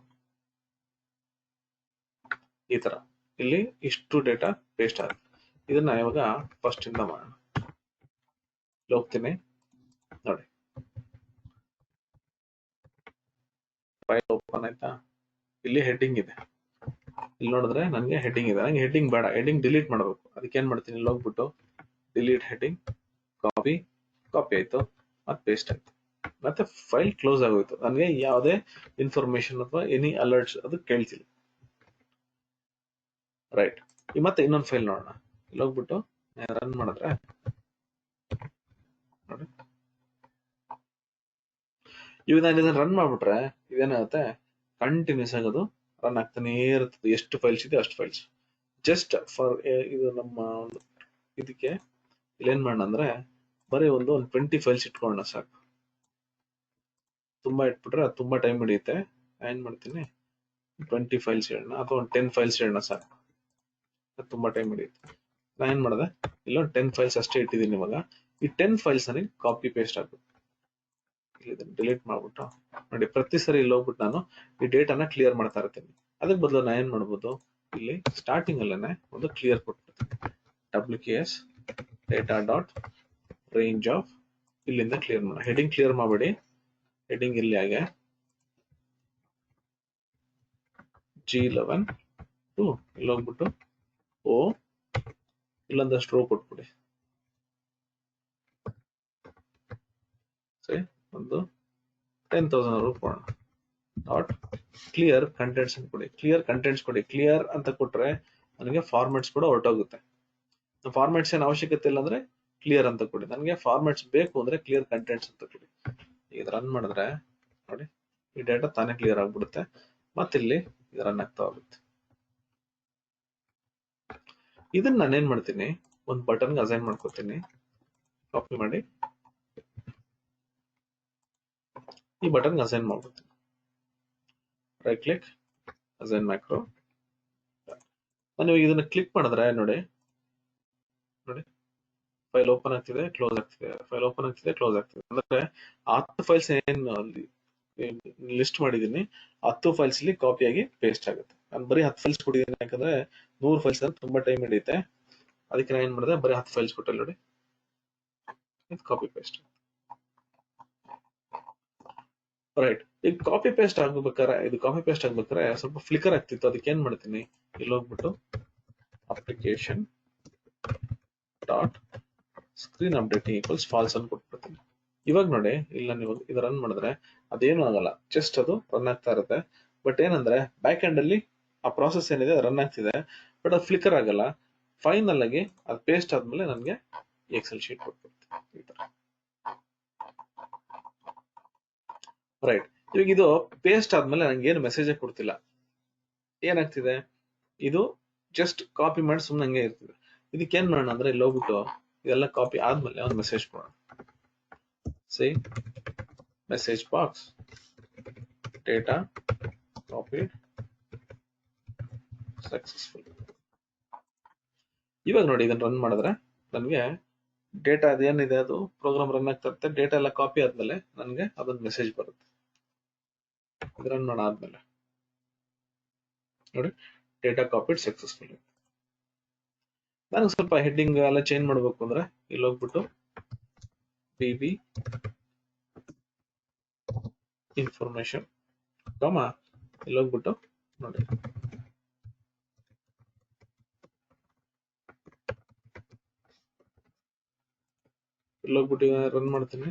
ಈ ತರ ಇಲ್ಲಿ ಇಷ್ಟು ಡೇಟಾ ಪೇಸ್ಟ್ ಆಗುತ್ತೆ. ಇದನ್ನ ಇವಾಗ ಫಸ್ಟ್ ಇಂದ ಮಾಡೋಣ. ಹೋಗ್ತೀನಿ ನೋಡಿ, ಫೈಲ್ ಓಪನ್ ಆಯ್ತಾ. ಇಲ್ಲಿ ಹೆಡ್ಡಿಂಗ್ ಇದೆ, ಇಲ್ಲಿ ನೋಡಿದ್ರೆ ನನಗೆ ಹೆಡ್ಡಿಂಗ್ ಇದೆ. ನನಗೆ ಹೆಡ್ಡಿಂಗ್ ಬೇಡ, ಹೆಡ್ಡಿಂಗ್ ಡಿಲೀಟ್ ಮಾಡಬೇಕು. ಅದಕ್ಕೆ ಏನ್ ಮಾಡ್ತೀನಿ, ಇಲ್ಲಿ ಹೋಗ್ಬಿಟ್ಟು ಡಿಲೀಟ್ ಹೆಡ್ಡಿಂಗ್, ಕಾಪಿ ಆಯ್ತು, ಮತ್ತೆ ಪೇಸ್ಟ್ ಆಯ್ತು, ಮತ್ತೆ ಫೈಲ್ ಕ್ಲೋಸ್ ಆಗೋಯ್ತು. ನನಗೆ ಯಾವುದೇ ಇನ್ಫಾರ್ಮೇಶನ್ ಅಥವಾ ಎನಿ ಅಲರ್ಟ್ಸ್ ಅದು ಕೇಳ್ತಿಲ್ಲ. ರೈಟ್, ಮತ್ತೆ ಇನ್ನೊಂದು ಫೈಲ್ ನೋಡೋಣ. ಇಲ್ಲಿ ಹೋಗ್ಬಿಟ್ಟು ರನ್ ಮಾಡಿದ್ರೆ ನೋಡಿ, ಇವಾಗ ನಾನು ಇದನ್ನ ರನ್ ಮಾಡ್ಬಿಟ್ರೆ ಇದೇನಾಗುತ್ತೆ, ಕಂಟಿನ್ಯೂಸ್ ಆಗೋದು ರನ್ ಆಗ್ತಾನೆ ಇರ್ತದೆ. ಎಷ್ಟು ಫೈಲ್ಸ್ ಇದೆ ಅಷ್ಟು ಫೈಲ್ಸ್. ಜಸ್ಟ್ ಫಾರ್ ಇದು ನಮ್ಮ ಇದಕ್ಕೆ ಇಲ್ಲಿ ಏನ್ ಮಾಡೋಣ ಅಂದ್ರೆ ಬರೀ ಒಂದು 20 ಫೈಲ್ಸ್ ಇಟ್ಕೊಳ್ಳೋಣ ಸಾಕು. ತುಂಬಾ ಇಟ್ಬಿಟ್ರೆ ಅದು ತುಂಬಾ ಟೈಮ್ ಹಿಡಿಯುತ್ತೆ. ಏನ್ ಮಾಡ್ತೀನಿ, 20 ಫೈಲ್ಸ್ ಹೇಳೋಣ ಅಥವಾ ಒಂದು 10 ಫೈಲ್ಸ್ ಹೇಳೋಣ ಸಾಕು, ಅದು ತುಂಬಾ ಟೈಮ್ ಹಿಡಿಯುತ್ತೆ. ನಾನು ಏನ್ ಮಾಡಿದೆ, ಇಲ್ಲೊಂದು 10 ಫೈಲ್ಸ್ ಅಷ್ಟೇ ಇಟ್ಟಿದ್ದೀನಿ. ಇವಾಗ ಈ 10 ಫೈಲ್ಸ್ ನನಗೆ ಕಾಪಿ ಪೇಸ್ಟ್ ಆಗ್ಬೇಕು. ಇದನ್ನ ಡಿಲೀಟ್ ಮಾಡ್ಬಿಟ್ಟು ನೋಡಿ, ಪ್ರತಿ ಸರಿ ಇಲ್ಲಿ ಹೋಗ್ಬಿಟ್ಟು ನಾನು ಈ ಡೇಟಾನ ಕ್ಲಿಯರ್ ಮಾಡ್ತಾ ಇರ್ತೀನಿ. ಅದಕ್ಕೆ ಬದಲು ನಾನು ಏನ್ ಮಾಡ್ಬೋದು, ಇಲ್ಲಿ ಸ್ಟಾರ್ಟಿಂಗ್ ಅಲ್ಲೇನೆ ಒಂದು ಕ್ಲಿಯರ್ ಕೊಟ್ಬಿಡ್ತೀನಿ, WKS data dot range of, ಇಲ್ಲಿಂದ ಕ್ಲಿಯರ್ ಮಾಡಿ. ಹೆಡಿಂಗ್ ಕ್ಲಿಯರ್ ಮಾಡಬೇಡಿ, ಹೆಡಿಂಗ್ ಇಲ್ಲಿ ಹಾಗೆ G11 ಟು ಇಲ್ಲಿ ಹೋಗ್ಬಿಟ್ಟು ಓ ಇಲ್ಲೊಂದಷ್ಟು ರೋ ಕೊಟ್ಬಿಡಿ. ಸರಿ, ಒಂದು 10,000 ರೋ ಕೊಡೋಣ. ಡಾಟ್ ಕ್ಲಿಯರ್ ಕಂಟೆಂಟ್ಸ್ ಅಂತ ಕೊಡಿ. ಕ್ಲಿಯರ್ ಕಂಟೆಂಟ್ಸ್ ಕೊಡಿ. ಕ್ಲಿಯರ್ ಅಂತ ಕೊಟ್ರೆ ನನಗೆ ಫಾರ್ಮ್ಯಾಟ್ಸ್ ಕೂಡ ಹೊರಟೋಗುತ್ತೆ. ಫಾರ್ಮ್ಯಾಟ್ಸ್ ಏನು ಅವಶ್ಯಕತೆ ಇಲ್ಲ ಅಂದ್ರೆ ಕ್ಲಿಯರ್ ಅಂತ ಕೊಡಿ. ನನಗೆ ಫಾರ್ಮ್ಯಾಟ್ಸ್ ಬೇಕು ಅಂದ್ರೆ ಕ್ಲಿಯರ್ ಕಂಟೆಂಟ್ಸ್ ಅಂತ ಕೊಡಿ. ಈಗ ರನ್ ಮಾಡಿದ್ರೆ ನೋಡಿ, ಈ ಡೇಟಾ ತಾನೇ ಕ್ಲಿಯರ್ ಆಗ್ಬಿಡುತ್ತೆ. ಮತ್ತೆ ಇಲ್ಲಿ ಇದು ರನ್ ಆಗ್ತಾ ಹೋಗುತ್ತೆ. ಇದನ್ನ ನಾನು ಏನ್ ಮಾಡ್ತೀನಿ, ಒಂದು ಬಟನ್ಗೆ ಅಸೈನ್ ಮಾಡ್ಕೊತೀನಿ. ಕಾಪಿ ಮಾಡಿ ಈ ಬಟನ್ಗೆ ಅಸೈನ್ ಮಾಡ್ಕೊತೀನಿ. Right click, assign macro. ನಾನು ಇದನ್ನ ಕ್ಲಿಕ್ ಮಾಡಿದ್ರೆ ನೋಡಿ, ಫೈಲ್ ಓಪನ್ ಆಗ್ತಿದೆ, ಕ್ಲೋಸ್ ಆಗ್ತಿದೆ, ಫೈಲ್ ಓಪನ್ ಆಗ್ತಿದೆ, ಕ್ಲೋಸ್ ಆಗ್ತಿದೆ. ಅಂದ್ರೆ 10 ಫೈಲ್ಸ್ ಏನು ಲಿಸ್ಟ್ ಮಾಡಿದೀನಿ, 10 ಫೈಲ್ಸ್ ಇಲ್ಲಿ ಕಾಪಿ ಆಗಿ ಪೇಸ್ಟ್ ಆಗುತ್ತೆ. ನಾನು ಬರೀ 10 ಫೈಲ್ಸ್ ಕೊಟ್ಟಿದ್ದೀನಿ, ಯಾಕಂದ್ರೆ 100 ಫೈಲ್ಸ್ ಅಂದ್ರೆ ತುಂಬಾ ಟೈಮ್ ಹಿಡಿಯುತ್ತೆ. ಅದಕ್ಕೆ ನಾನು ಏನ್ ಮಾಡಿದೆ, ಬರೀ 10 ಫೈಲ್ಸ್ ಕೊಟ್ಟಲ್ಲಿ ನೋಡಿ, ಕಾಪಿ ಪೇಸ್ಟ್. ರೈಟ್, ಈಗ ಕಾಪಿ ಪೇಸ್ಟ್ ಆಗ್ಬೇಕಾದ್ರೆ ಸ್ವಲ್ಪ ಫ್ಲಿಕರ್ ಆಗ್ತಿತ್ತು. ಅದಕ್ಕೆ ಏನ್ ಮಾಡ್ತೀನಿ, ಇಲ್ಲಿ ಹೋಗ್ಬಿಟ್ಟು application dot screen update equals false ಅಂತ ಕೊಟ್ಬಿಡ್ತೀನಿ. ಇವಾಗ ನೋಡಿ, ಇಲ್ಲಿ ನಾನು ಇವಾಗ ಇದು ರನ್ ಮಾಡಿದ್ರೆ ಅದೇನು ಆಗಲ್ಲ, ಜಸ್ಟ್ ಅದು ರನ್ ಆಗ್ತಾ ಇರುತ್ತೆ. ಬಟ್ ಏನಂದ್ರೆ ಬ್ಯಾಕ್ ಎಂಡ್ ಅಲ್ಲಿ ಆ ಪ್ರಾಸೆಸ್ ಏನಿದೆ ರನ್ ಆಗ್ತಿದೆ, ಬಟ್ ಅದು ಫ್ಲಿಕರ್ ಆಗಲ್ಲ. ಫೈನಲ್ ಆಗಿ ಅದು ಪೇಸ್ಟ್ ಆದ್ಮೇಲೆ ನನಗೆ ಎಕ್ಸೆಲ್ ಶೀಟ್ ಕೊಟ್ಬಿಡುತ್ತೆ ಈ ತರ. ರೈಟ್, ಇವಾಗ ಇದು ಪೇಸ್ಟ್ ಆದ್ಮೇಲೆ ನಂಗೆ ಏನು ಮೆಸೇಜ್ ಕೊಡ್ತಿಲ್ಲ. ಏನಾಗ್ತಿದೆ, ಇದು ಜಸ್ಟ್ ಕಾಪಿ ಮಾಡಿ ಸುಮ್ಮನೆ ಹಂಗೆ ಇರ್ತದೆ. ಇದಕ್ಕೆ ಏನ್ ಮಾಡೋಣ ಅಂದ್ರೆ ಇಲ್ಲಿ ಹೋಗ್ಬಿಟ್ಟು ಇದೆಲ್ಲ ಕಾಪಿ ಆದ್ಮೇಲೆ ಒಂದು ಮೆಸೇಜ್ ಕೊಡೋಣ. C message box data copied successful. ಇವಾಗ ನೋಡಿ ಇದನ್ನ ರನ್ ಮಾಡಿದ್ರೆ ನನಗೆ ಡೇಟಾ ಅದೇನಿದೆ ಅದು ಪ್ರೋಗ್ರಾಮ್ ರನ್ ಆಗ್ತಾ ಇರುತ್ತೆ. ಡೇಟಾ ಎಲ್ಲ ಕಾಪಿ ಆದ್ಮೇಲೆ ನನಗೆ ಅದೊಂದು ಮೆಸೇಜ್ ಬರುತ್ತೆ. ಇದು ರನ್ ಮಾಡಾದ್ಮೇಲೆ ನೋಡಿ ಡೇಟಾ ಕಾಪಿಡ್ ಸಕ್ಸಸ್ಫುಲ್. ನಾನು ಸ್ವಲ್ಪ ಹೆಡ್ಡಿಂಗ್ ಎಲ್ಲ ಚೇಂಜ್ ಮಾಡ್ಬೇಕು ಅಂದ್ರೆ ಇಲ್ಲಿ ಹೋಗ್ಬಿಟ್ಟು bb ಇನ್ಫಾರ್ಮೇಶನ್ ಇಲ್ಲಿ ಹೋಗ್ಬಿಟ್ಟು ನೋಡಿ ಇಲ್ಲಿ ಹೋಗ್ಬಿಟ್ಟು ರನ್ ಮಾಡ್ತೀನಿ.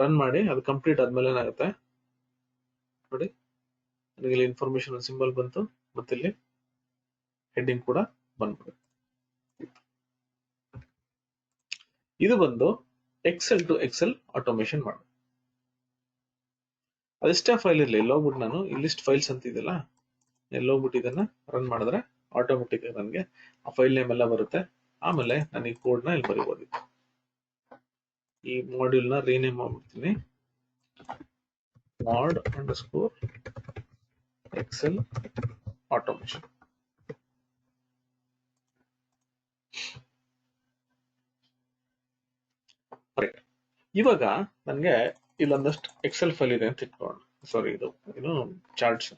ರನ್ ಮಾಡಿ ಅದು ಕಂಪ್ಲೀಟ್ ಆದ್ಮೇಲೆ ಏನಾಗುತ್ತೆ ನೋಡಿ, ನನಗೆ ಇಲ್ಲಿ ಇನ್ಫಾರ್ಮೇಶನ್ ಸಿಂಬಲ್ ಬಂತು, ಮತ್ತೆ ಇಲ್ಲಿ ಹೆಡ್ಡಿಂಗ್ ಕೂಡ ಬಂದ್ಬಿಡುತ್ತೆ. ಇದು ಬಂದು ಎಕ್ಸೆಲ್ ಟು ಎಕ್ಸೆಲ್ ಆಟೋಮೇಶನ್ ಮಾಡು. ಅದೆಷ್ಟೇ ಫೈಲ್ ಇರಲಿ, ಇಲ್ಲಿ ಹೋಗ್ಬಿಟ್ಟು ನಾನು ಈ ಲಿಸ್ಟ್ ಫೈಲ್ಸ್ ಅಂತ ಇದೆಯಲ್ಲ, ಇಲ್ಲಿ ಹೋಗ್ಬಿಟ್ಟು ಇದನ್ನ ರನ್ ಮಾಡಿದ್ರೆ ಆಟೋಮೆಟಿಕ್ ನನಗೆ ಆ ಫೈಲ್ ನೇಮ್ ಎಲ್ಲ ಬರುತ್ತೆ. ಆಮೇಲೆ ನಾನು ಈ ಕೋಡ್ ನ ಇಲ್ಲಿ ಬರೀಬಹುದು. ಈ ಮಾಡ್ಯೂಲ್ ನ ರೀನೇಮ್ ಮಾಡ್ಬಿಡ್ತೀನಿ, mod _ ಎಕ್ಸೆಲ್ ಆಟೋಮೇಶನ್. ಇವಾಗ ನನಗೆ ಇಲ್ಲೊಂದಷ್ಟು ಎಕ್ಸೆಲ್ ಫೈಲ್ ಇದೆ ಅಂತ ಇಟ್ಕೊಳ್ಳೋಣ. ಸಾರಿ, ಇದು ಚಾರ್ಟ್ಸ್.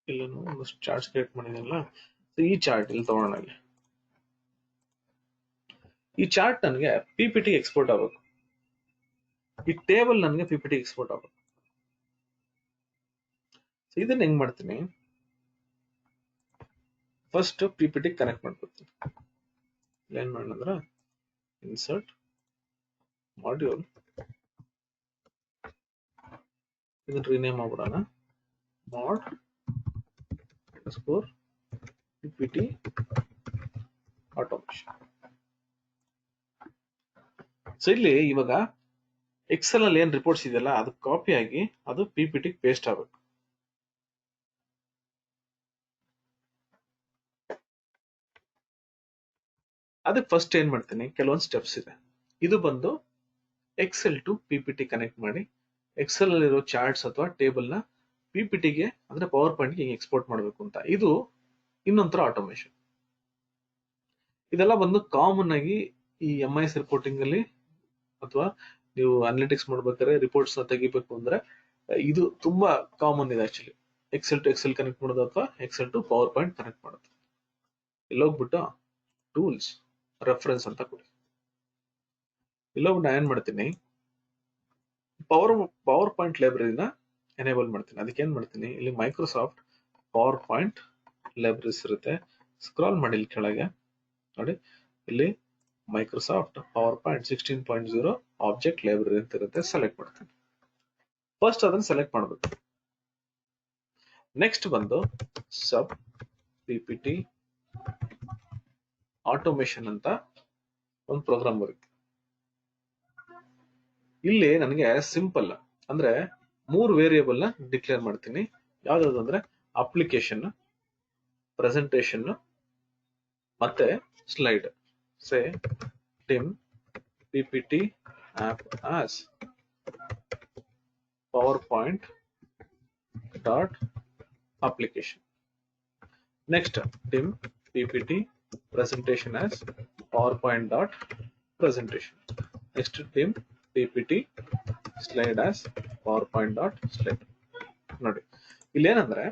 ಇಲ್ಲ ಒಂದಷ್ಟು ಚಾರ್ಟ್ಸ್ ಕ್ರಿಯೇಟ್ ಮಾಡಿದೆನಲ್ಲ, ಈ ಚಾರ್ಟ್ ಇಲ್ಲಿ ತಗೋಣ. ಈ ಚಾರ್ಟ್ ನನಗೆ ಪಿಪಿಟಿ ಎಕ್ಸ್ಪೋರ್ಟ್ ಆಗಬೇಕು. ಈ ಟೇಬಲ್ ನನಗೆ ಪಿಪಿಟಿ ಎಕ್ಸ್ಪೋರ್ಟ್ ಆಗಬೇಕು. ಇದನ್ನ ಹೆಂಗ್ ಮಾಡ್ತೀನಿ, ಫಸ್ಟ್ ಪಿಪಿಟಿ ಕನೆಕ್ಟ್ ಮಾಡ್ಕೊತೀನಿ. ಏನ್ ಮಾಡೋಣ, ಇನ್ಸರ್ಟ್ ಮಾಡ್ಯೂಲ್, ಇದನ್ನ ರೀನೇಮ್ ಮಾಡ್ಬಿಡೋಣ, mod _ ಪಿಪಿಟಿ ಆಟೋಮೇಶನ್. ಸೊ ಇಲ್ಲಿ ಇವಾಗ ಎಕ್ಸೆಲ್ ಅಲ್ಲಿ ಏನ್ ರಿಪೋರ್ಟ್ಸ್ ಇದೆಯಲ್ಲ ಅದು ಕಾಪಿ ಆಗಿ ಅದು ಪಿಪಿಟಿ ಪೇಸ್ಟ್ ಆಗಬೇಕು. ಅದಕ್ಕೆ ಫಸ್ಟ್ ಏನ್ ಮಾಡ್ತೀನಿ, ಕೆಲವೊಂದು ಸ್ಟೆಪ್ಸ್ ಇದೆ. ಇದು ಬಂದು ಎಕ್ಸೆಲ್ ಟು ಪಿಪಿಟಿ ಕನೆಕ್ಟ್ ಮಾಡಿ ಎಕ್ಸೆಲ್ ಅಲ್ಲಿರೋ ಚಾರ್ಟ್ಸ್ ಅಥವಾ ಟೇಬಲ್ ನ ಪಿಪಿಟಿಗೆ ಅಂದ್ರೆ ಪವರ್ ಪಾಯಿಂಟ್ ಗೆ ಎಕ್ಸ್ಪೋರ್ಟ್ ಮಾಡಬೇಕು ಅಂತ. ಇದು ಇನ್ನೊಂಥರ ಆಟೋಮೇಶನ್. ಇದೆಲ್ಲ ಬಂದು ಕಾಮನ್ ಆಗಿ ಈ MIS ರಿಪೋರ್ಟಿಂಗ್ ಅಲ್ಲಿ ಅಥವಾ ನೀವು ಅನಾಲಿಟಿಕ್ಸ್ ಮಾಡ್ಬೇಕಾದ್ರೆ ರಿಪೋರ್ಟ್ಸ್ ನ ತೆಗಿಬೇಕು ಅಂದ್ರೆ ಇದು ತುಂಬಾ ಕಾಮನ್ ಇದೆ actually. Excel to excel connect ಮಾಡೋದು ಅಥವಾ excel to PowerPoint connect ಮಾಡೋದು. ಇಲ್ಲಿ ಹೋಗ್ಬಿಟ್ಟು ಟೂಲ್ಸ್ ರೆಫರೆನ್ಸ್ ಅಂತ ಕೊಡಿ. ಇಲ್ಲೋಗ್ಬಿಟ್ಟು ನಾನು ಏನ್ ಮಾಡ್ತೀನಿ, ಪವರ್ ಪಾಯಿಂಟ್ ಲೈಬ್ರರಿನ ಎನೇಬಲ್ ಮಾಡ್ತೀನಿ. ಅದಕ್ಕೆ ಏನ್ ಮಾಡ್ತೀನಿ, ಇಲ್ಲಿ ಮೈಕ್ರೋಸಾಫ್ಟ್ ಪವರ್ ಪಾಯಿಂಟ್ ಲೈಬ್ರರೀಸ್ ಇರುತ್ತೆ. ಸ್ಕ್ರಾಲ್ ಮಾಡಿ ಇಲ್ಲಿ ಕೆಳಗೆ ನೋಡಿ, ಇಲ್ಲಿ Microsoft power point 16.0 object library ಅಂತ ಇರುತ್ತೆ. ಸೆಲೆಕ್ಟ್ ಮಾಡ್ತೀನಿ. ಫಸ್ಟ್ ಅದನ್ನ ಸೆಲೆಕ್ಟ್ ಮಾಡಬೇಕು. ನೆಕ್ಸ್ಟ್ ಬಂದು ಸಬ್ ಪಿಪಿಟಿ ಆಟೋಮೇಶನ್ ಅಂತ ಒಂದು ಪ್ರೋಗ್ರಾಮ್ ಬರುತ್ತೆ. ಇಲ್ಲಿ ನನಗೆ ಸಿಂಪಲ್ ಅಂದ್ರೆ 3 ವೇರಿಯೇಬಲ್ ನ ಡಿಕ್ಲೇರ್ ಮಾಡ್ತೀನಿ. ಯಾವ್ದಾದ್ರು ಅಂದ್ರೆ ಅಪ್ಲಿಕೇಶನ್, ಪ್ರೆಸೆಂಟೇಶನ್ ಮತ್ತೆ slide. Say dim PPT app as PowerPoint dot application. Next dim PPT presentation as PowerPoint dot presentation. Next dim PPT slide as PowerPoint dot slide. ನೋಡಿ ಇಲ್ಲಿ ಏನಂದ್ರೆ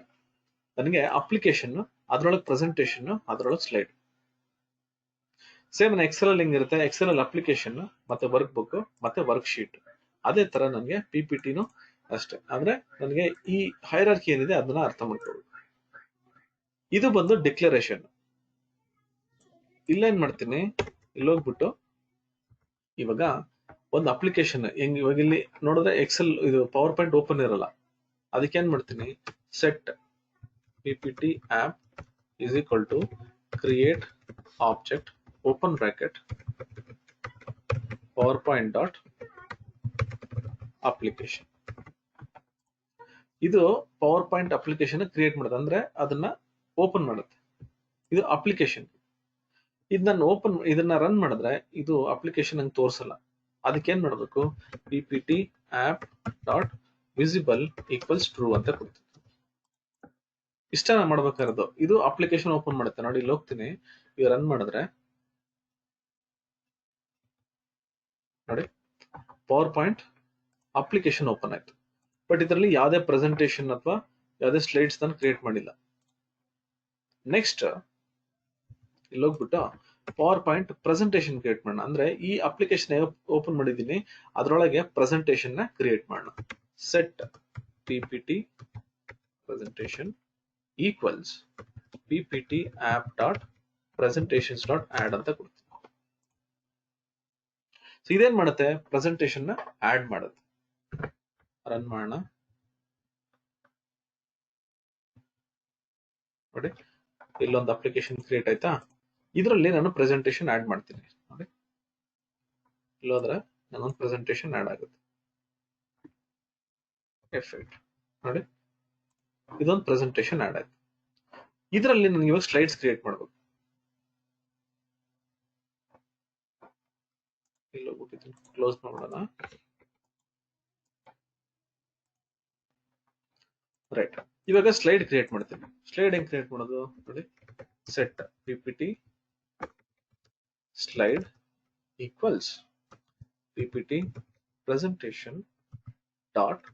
ನನಗೆ ಅಪ್ಲಿಕೇಶನ್, ಅದರೊಳಗೆ ಪ್ರೆಸೆಂಟೇಶನ್, ಅದರೊಳಗೆ ಸ್ಲೈಡ್. ಸೇಮ್ ಎಕ್ಸೆಲ್ ಅಲ್ಲಿ ಹೆಂಗಿರುತ್ತೆ, Excel ಅಲ್ಲಿ application ಮತ್ತೆ ವರ್ಕ್ ಬುಕ್ ಮತ್ತೆ ವರ್ಕ್ ಶೀಟ್. ಅದೇ ತರ ನನಗೆ ಪಿಪಿಟಿನು ಅಷ್ಟೇ. ಅಂದ್ರೆ ನನಗೆ ಈ ಹೈರಾರ್ಕಿ ಏನಿದೆ ಅದನ್ನ ಅರ್ಥ ಮಾಡ್ಕೋಬೇಕು. ಇದು ಬಂದು ಡಿಕ್ಲರೇಷನ್. ಇಲ್ಲೇನ್ ಮಾಡ್ತೀನಿ, ಇಲ್ಲಿ ಹೋಗ್ಬಿಟ್ಟು ಇವಾಗ ಒಂದು ಅಪ್ಲಿಕೇಶನ್ ಹೆಂಗ್, ಇವಾಗ ಇಲ್ಲಿ ನೋಡಿದ್ರೆ ಎಕ್ಸೆಲ್ ಇದು ಪವರ್ ಪಾಯಿಂಟ್ ಓಪನ್ ಇರಲ್ಲ, ಅದಕ್ಕೆ ಏನ್ ಮಾಡ್ತೀನಿ, set PPT app is equal to create object open bracket powerpoint dot application. ಇದು ಪವರ್ ಪಾಯಿಂಟ್ ಅಪ್ಲಿಕೇಶನ್ ಕ್ರಿಯೇಟ್ ಮಾಡುತ್ತೆ, ಅಂದ್ರೆ ಅದನ್ನ ಓಪನ್ ಮಾಡುತ್ತೆ. ಇದು ಅಪ್ಲಿಕೇಶನ್. ಇದನ್ನ ರನ್ ಮಾಡಿದ್ರೆ ಇದು ಅಪ್ಲಿಕೇಶನ್ ನಂಗೆ ತೋರಿಸಲ್ಲ. ಅದಕ್ಕೆ ಏನ್ ಮಾಡಬೇಕು, PPT app dot visible equals true ಅಂತ ಕೊಡ್ತೀವಿ. ಇಷ್ಟ ಮಾಡ್ಬೇಕಾಗಿರೋದು. ಇದು ಅಪ್ಲಿಕೇಶನ್ ಓಪನ್ ಮಾಡುತ್ತೆ ನೋಡಿ, ಇಲ್ಲಿ ಹೋಗ್ತೀನಿ, ಈಗ ರನ್ ಮಾಡಿದ್ರೆ ನೋಡಿ ಪವರ್ ಪಾಯಿಂಟ್ ಅಪ್ಲಿಕೇಶನ್ ಓಪನ್ ಆಯ್ತು. ಬಟ್ ಇದರಲ್ಲಿ ಯಾವುದೇ ಪ್ರೆಸೆಂಟೇಶನ್ ಅಥವಾ ಯಾವುದೇ ಸ್ಲೈಡ್ಸ್ ನಾನು ಕ್ರಿಯೇಟ್ ಮಾಡಿಲ್ಲ. ನೆಕ್ಸ್ಟ್ ಇಲ್ಲಿ ಹೋಗ್ಬಿಟ್ಟು ಪವರ್ ಪಾಯಿಂಟ್ ಪ್ರೆಸೆಂಟೇಶನ್ ಕ್ರಿಯೇಟ್ ಮಾಡೋಣ. ಅಂದ್ರೆ ಈ ಅಪ್ಲಿಕೇಶನ್ ಓಪನ್ ಮಾಡಿದ್ದೀನಿ, ಅದರೊಳಗೆ ಪ್ರೆಸೆಂಟೇಶನ್ ನ ಕ್ರಿಯೇಟ್ ಮಾಡೋಣ. Set PPT presentation equals PPT app dot presentations dot add ಅಂತ ಕೊಡ್ತೀನಿ. ಸೊ ಇದೇನ್ ಮಾಡುತ್ತೆ, ಪ್ರೆಸೆಂಟೇಶನ್ ನ ಆಡ್ ಮಾಡುತ್ತೆ. ರನ್ ಮಾಡೋಣ ನೋಡಿ, ಇಲ್ಲೊಂದು ಅಪ್ಲಿಕೇಶನ್ ಕ್ರಿಯೇಟ್ ಆಯ್ತಾ. ಇದರಲ್ಲಿ ನಾನು ಪ್ರೆಸೆಂಟೇಶನ್ ಆಡ್ ಮಾಡ್ತೀನಿ ನೋಡಿ, ಇಲ್ಲೋದ್ರೆ ನಾನೊಂದು ಪ್ರೆಸೆಂಟೇಶನ್ ಆಡ್ ಆಗುತ್ತೆ. ಎಫೆಕ್ಟ್ ನೋಡಿ, ಇದೊಂದು ಪ್ರೆಸೆಂಟೇಶನ್ ಆಡ್ ಆಯ್ತು. ಇದರಲ್ಲಿ ನನಗೆ ಇವಾಗ ಸ್ಲೈಡ್ಸ್ ಕ್ರಿಯೇಟ್ ಮಾಡಬೇಕು. ಇಲ್ಲಿ ಹೋಗ್ಬಿಟ್ಟಿದ್ದೀನಿ, ಕ್ಲೋಸ್ ಮಾಡೋಣ. ರೈಟ್, ಇವಾಗ ಸ್ಲೈಡ್ ಕ್ರಿಯೇಟ್ ಮಾಡ್ತೀನಿ. ಸ್ಲೈಡ್ ಹೆಂಗ್ ಕ್ರಿಯೇಟ್ ಮಾಡೋದು ನೋಡಿ, set PPT slide equals PPT presentation dot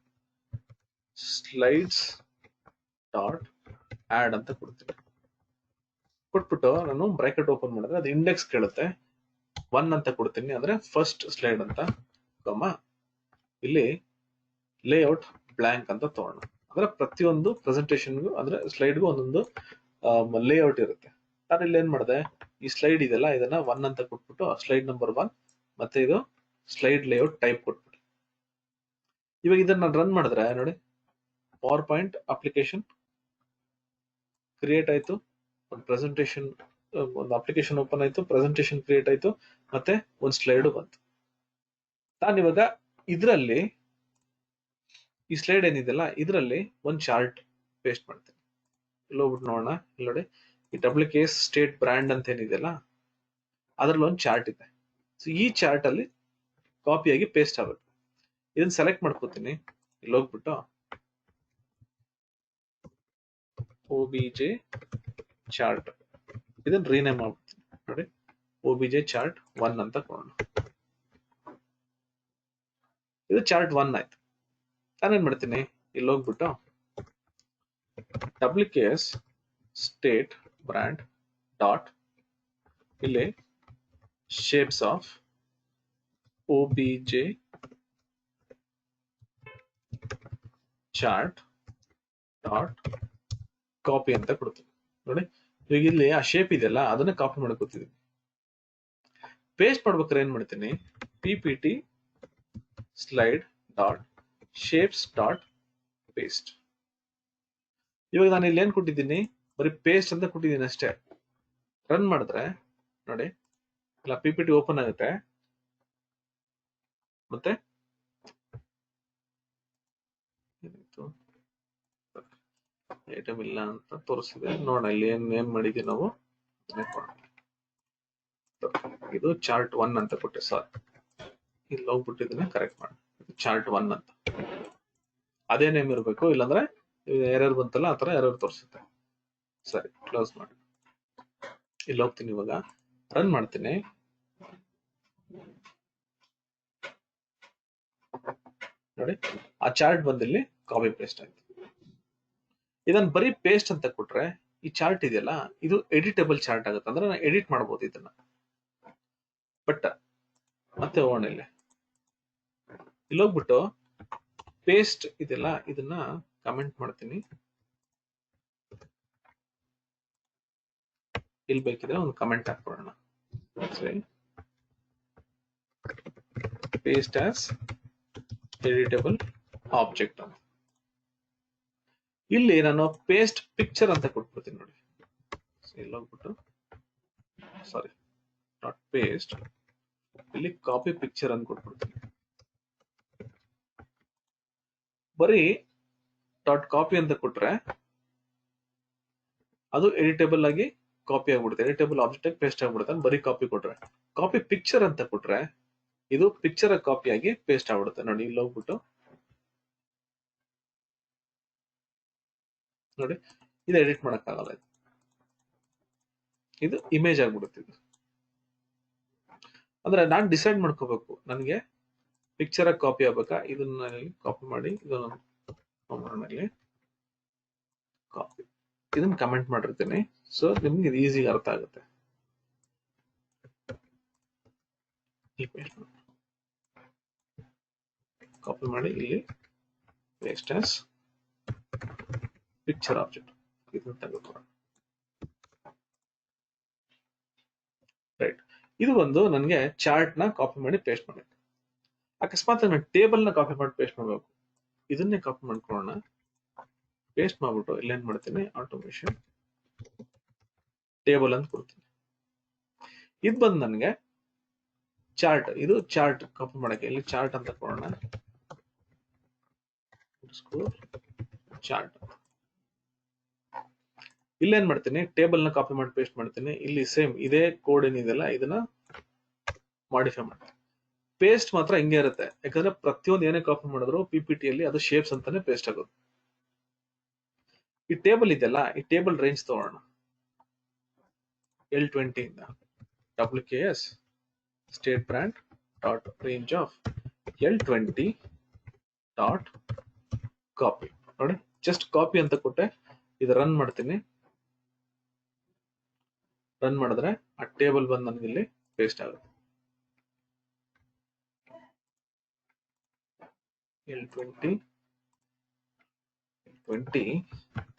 slides dot add ಅಂತ ಕೊಡ್ತೀನಿ. ಕೊಟ್ಬಿಟ್ಟು ನಾನು ಬ್ರಾಕೆಟ್ ಓಪನ್ ಮಾಡಿದ್ರೆ ಅದು ಇಂಡೆಕ್ಸ್ ಕೇಳುತ್ತೆ, 1 ಅಂತ ಕೊಡ್ತೀನಿ, ಅಂದ್ರೆ ಫಸ್ಟ್ ಸ್ಲೈಡ್ ಅಂತ, ಇಲ್ಲಿ ಲೇಔಟ್ ಬ್ಲಾಂಕ್ ಅಂತ ತಗೋಣ. ಅಂದ್ರೆ ಪ್ರತಿಯೊಂದು ಪ್ರೆಸೆಂಟೇಶನ್ಗೂ ಅಂದ್ರೆ ಸ್ಲೈಡ್ಗೂ ಒಂದೊಂದು ಲೇಔಟ್ ಇರುತ್ತೆ. ನಾನು ಇಲ್ಲಿ ಏನ್ ಮಾಡಿದೆ, ಈ ಸ್ಲೈಡ್ ಇದೆಲ್ಲ ಇದನ್ನ 1 ಅಂತ ಕೊಟ್ಬಿಟ್ಟು ಸ್ಲೈಡ್ ನಂಬರ್ 1 ಮತ್ತೆ ಇದು ಸ್ಲೈಡ್ ಲೇಔಟ್ ಟೈಪ್ ಕೊಟ್ಬಿಟ್ಟು ಇವಾಗ ಇದನ್ನ ರನ್ ಮಾಡಿದ್ರೆ ನೋಡಿ, ಪವರ್ ಪಾಯಿಂಟ್ ಅಪ್ಲಿಕೇಶನ್ ಕ್ರಿಯೇಟ್ ಆಯ್ತು, ಒಂದು ಪ್ರೆಸೆಂಟೇಶನ್ ಒಂದು ಅಪ್ಲಿಕೇಶನ್ ಓಪನ್ ಆಯ್ತು, ಪ್ರೆಸೆಂಟೇಶನ್ ಕ್ರಿಯೇಟ್ ಆಯ್ತು, ಮತ್ತೆ ಒಂದು ಸ್ಲೈಡ್ ಬಂತು. ನಾನು ಇವಾಗ ಇದರಲ್ಲಿ ಈ ಸ್ಲೈಡ್ ಏನಿದೆಲ್ಲ ಇದರಲ್ಲಿ ಒಂದು ಚಾರ್ಟ್ ಪೇಸ್ಟ್ ಮಾಡ್ತೀನಿ. ಇಲ್ಲಿ ಹೋಗ್ಬಿಟ್ಟು ನೋಡೋಣ, ಇಲ್ಲಿ ನೋಡಿ ಈ WKS ಸ್ಟೇಟ್ ಬ್ರ್ಯಾಂಡ್ ಅಂತ ಏನಿದೆಯಲ್ಲ ಅದ್ರಲ್ಲಿ ಒಂದು ಚಾರ್ಟ್ ಇದೆ. ಸೊ ಈ ಚಾರ್ಟ್ ಅಲ್ಲಿ ಕಾಪಿ ಆಗಿ ಪೇಸ್ಟ್ ಆಗುತ್ತೆ. ಇದನ್ನ ಸೆಲೆಕ್ಟ್ ಮಾಡ್ಕೋತೀನಿ, ಇಲ್ಲಿ ಹೋಗ್ಬಿಟ್ಟು OBJ ಚಾರ್ಟ್ ಇದನ್ನ ರೀನೇಮ್ ಮಾಡ್ಬಿಡ್ತೀನಿ ನೋಡಿ, OBJ ಚಾರ್ಟ್ 1 ಅಂತ ಕೊಡೋಣ. ಇದು ಚಾರ್ಟ್ 1 ಆಯ್ತು. ನಾನೇನ್ ಮಾಡ್ತೀನಿ, ಇಲ್ಲಿ ಹೋಗ್ಬಿಟ್ಟು WKS ಸ್ಟೇಟ್ ಬ್ರ್ಯಾಂಡ್ ಡಾಟ್ ಇಲ್ಲಿ shapes of OBJ chart dot copy ಅಂತ ಕೊಡ್ತೀನಿ ನೋಡಿ. ಈಗ ಇಲ್ಲಿ ಆ ಶೇಪ್ ಇದೆಯಲ್ಲ ಅದನ್ನ ಕಾಪಿ ಮಾಡ್ಕೊತಿದ್ದೀನಿ. ಪೇಸ್ಟ್ ಮಾಡ್ಬೇಕಾದ್ರೆ ಏನ್ ಮಾಡ್ತೀನಿ, PPT slide dot shapes dot paste. ಇವಾಗ ನಾನು ಇಲ್ಲಿ ಏನ್ ಕೊಟ್ಟಿದ್ದೀನಿ, ಬರೀ ಪೇಸ್ಟ್ ಅಂತ ಕೊಟ್ಟಿದ್ದೀನಿ ಅಷ್ಟೇ. ರನ್ ಮಾಡಿದ್ರೆ ನೋಡಿ, ಇಲ್ಲ PPT ಓಪನ್ ಆಗುತ್ತೆ, ಮತ್ತೆ ಐಟಮ್ ಇಲ್ಲ ಅಂತ ತೋರಿಸಿದೆ. ನೋಡೋಣ ಇಲ್ಲಿ ಏನ್ ಮಾಡಿದೀವಿ ನಾವು. ಇದು ಚಾರ್ಟ್ 1 ಅಂತ ಕೊಟ್ಟೆ, ಸಾರಿ ಇಲ್ಲಿ ಹೋಗ್ಬಿಟ್ಟಿದ್ದೀನಿ, ಕರೆಕ್ಟ್ ಮಾಡಿ, ಚಾರ್ಟ್ 1 ಅಂತ ಅದೇ ನೇಮ್ ಇರಬೇಕು, ಇಲ್ಲಾಂದ್ರೆ ಎರರ್ ಬಂತಲ್ಲ ಆತರ ಎರರ್ ತೋರಿಸುತ್ತೆ. ಸರಿ, ಕ್ಲೋಸ್ ಮಾಡಿ. ಇಲ್ಲಿ ಹೋಗ್ತೀನಿ, ಇವಾಗ ರನ್ ಮಾಡ್ತೀನಿ. ನೋಡಿ ಆ ಚಾರ್ಟ್ ಬಂದಿಲ್ಲಿ ಕಾಪಿ ಪೇಸ್ಟ್ ಆಯ್ತು. ಇದನ್ನ ಬರೀ ಪೇಸ್ಟ್ ಅಂತ ಕೊಟ್ರೆ ಈ ಚಾರ್ಟ್ ಇದೆಯಲ್ಲ ಇದು ಎಡಿಟೇಬಲ್ ಚಾರ್ಟ್ ಆಗುತ್ತೆ, ಅಂದ್ರೆ ನಾನು ಎಡಿಟ್ ಮಾಡಬಹುದು ಇದನ್ನ. ಬಟ್ ಮತ್ತೆ ಹೋಗೋಣ, ಇಲ್ಲಿ ಹೋಗ್ಬಿಟ್ಟು ಪೇಸ್ಟ್ ಇದೆಲ್ಲ ಇದನ್ನ ಕಮೆಂಟ್ ಮಾಡ್ತೀನಿ. ಇಲ್ಲಿ ಬೇಕಿದ್ರೆ ಒಂದು ಕಮೆಂಟ್ ಹಾಕೊಳ್ಳೋಣ. ಪೇಸ್ಟ್ ಆಸ್ ಎಡಿಟಬಲ್ ಆಬ್ಜೆಕ್ಟ್ ಅಂತ. ಇಲ್ಲಿ ನಾನು ಪೇಸ್ಟ್ ಪಿಕ್ಚರ್ ಅಂತ ಕೊಟ್ಬಿಡ್ತೀನಿ ನೋಡಿ. ಇಲ್ಲಿ ಹೋಗ್ಬಿಟ್ಟು ಸಾರಿ ಡಾಟ್ ಪೇಸ್ಟ್, ಇಲ್ಲಿ ಕಾಪಿ ಪಿಕ್ಚರ್ ಅಂತ ಕೊಟ್ಬಿಡ್ತೀನಿ. ಬರೀ ಡಾಟ್ ಕಾಪಿ ಅಂತ ಕೊಟ್ರೆ ಅದು ಎಡಿಟೇಬಲ್ ಆಗಿ ಕಾಪಿ ಆಗ್ಬಿಡುತ್ತೆ, ಎಡಿಟೇಬಲ್ ಆಬ್ಜೆಕ್ಟ್ ಪೇಸ್ಟ್ ಆಗ್ಬಿಡುತ್ತೆ. ಬರೀ ಕಾಪಿ ಕೊಟ್ರೆ, ಕಾಪಿ ಪಿಕ್ಚರ್ ಅಂತ ಕೊಟ್ರೆ ಇದು ಪಿಕ್ಚರ್ ಕಾಪಿ ಆಗಿ ಪೇಸ್ಟ್ ಆಗ್ಬಿಡುತ್ತೆ. ನೋಡಿ ಇಲ್ಲಿ ಹೋಗ್ಬಿಟ್ಟು ನೋಡಿ, ಇದು ಎಡಿಟ್ ಮಾಡಕ್ ಆಗಲ್ಲ, ಇದು ಇಮೇಜ್ ಆಗ್ಬಿಡುತ್ತೆ. ಇದು ಅಂದ್ರೆ ನಾನ್ ಡಿಸೈಡ್ ಮಾಡ್ಕೋಬೇಕು ನನಗೆ ಪಿಕ್ಚರ್ ಕಾಪಿ ಆಗ್ಬೇಕಾ, ಇದನ್ನ ಕಾಪಿ ಮಾಡಿ ಇದನ್ನ ಕಾಪಿ, ಇದನ್ನ ಕಮೆಂಟ್ ಮಾಡಿರ್ತೀನಿ. ಸೊ ನಿಮ್ಗೆ ಇದು ಈಸಿಗೆ ಅರ್ಥ ಆಗುತ್ತೆ. ಕಾಪಿ ಮಾಡಿ ಇಲ್ಲಿ ಪೇಸ್ಟ್ ಆಸ್ ಪಿಕ್ಚರ್ ಆಬ್ಜೆಕ್ಟ್ ಇದನ್ನ ತೆಗೆದುಕೊಳ್ಳೋಣ. ರೈಟ್, ಇದು ಒಂದು ನನಗೆ ಚಾರ್ಟ್ ನ ಕಾಪಿ ಮಾಡಿ ಪೇಸ್ಟ್ ಮಾಡಿ. ಅಕಸ್ಮಾತ್ ನಾನು ಟೇಬಲ್ ನ ಕಾಪಿ ಮಾಡಿ ಪೇಸ್ಟ್ ಮಾಡಬೇಕು, ಇದನ್ನೇ ಕಾಪಿ ಮಾಡ್ಕೊಳ್ಳೋಣ. ಪೇಸ್ಟ್ ಮಾಡ್ಬಿಟ್ಟು ಇಲ್ಲೇನ್ ಮಾಡ್ತೀನಿ, ಆಟೋಮೇಷನ್ ಟೇಬಲ್ ಅಂತ ಕೊಡ್ತೀನಿ. ಇದು ಬಂದು ನನಗೆ ಚಾರ್ಟ್, ಇದು ಚಾರ್ಟ್ ಕಾಪಿ ಮಾಡಕ್ಕೆ ಇಲ್ಲಿ ಚಾರ್ಟ್ ಅಂತ ಕೊಡೋಣ. ಚಾರ್ಟ್ ಇಲ್ಲೇನ್ ಮಾಡ್ತೀನಿ, ಟೇಬಲ್ ನ ಕಾಪಿ ಮಾಡಿ ಪೇಸ್ಟ್ ಮಾಡ್ತೀನಿ. ಇಲ್ಲಿ ಸೇಮ್ ಇದೇ ಕೋಡ್ ಏನಿದೆಲ್ಲ ಇದನ್ನ ಮಾಡಿಫೈ ಮಾಡ್ತೀನಿ. ಪೇಸ್ಟ್ ಮಾತ್ರ ಹಿಂಗೆ ಇರುತ್ತೆ, ಯಾಕಂದ್ರೆ ಪ್ರತಿಯೊಂದು ಏನೇ ಕಾಪಿ ಮಾಡಿದ್ರು PPT ಅಲ್ಲಿ ಅದು ಶೇಪ್ಸ್ ಅಂತಾನೆ ಪೇಸ್ಟ್ ಆಗೋದು. ಈ ಟೇಬಲ್ ಇದೆಯಲ್ಲ, ಈ ಟೇಬಲ್ ರೇಂಜ್ ತಗೋಣ. L20 ಇಂದ WKS state brand dot range of L20 dot copy. ನೋಡಿ, ಜಸ್ಟ್ ಕಾಪಿ ಅಂತ ಕೊಟ್ಟೆ, ಇದು ರನ್ ಮಾಡ್ತೀನಿ. ರನ್ ಮಾಡಿದ್ರೆ ಆ ಟೇಬಲ್ ಬಂದು ನನಗೆ ಇಲ್ಲಿ ಪೇಸ್ಟ್ ಆಗುತ್ತೆ. L20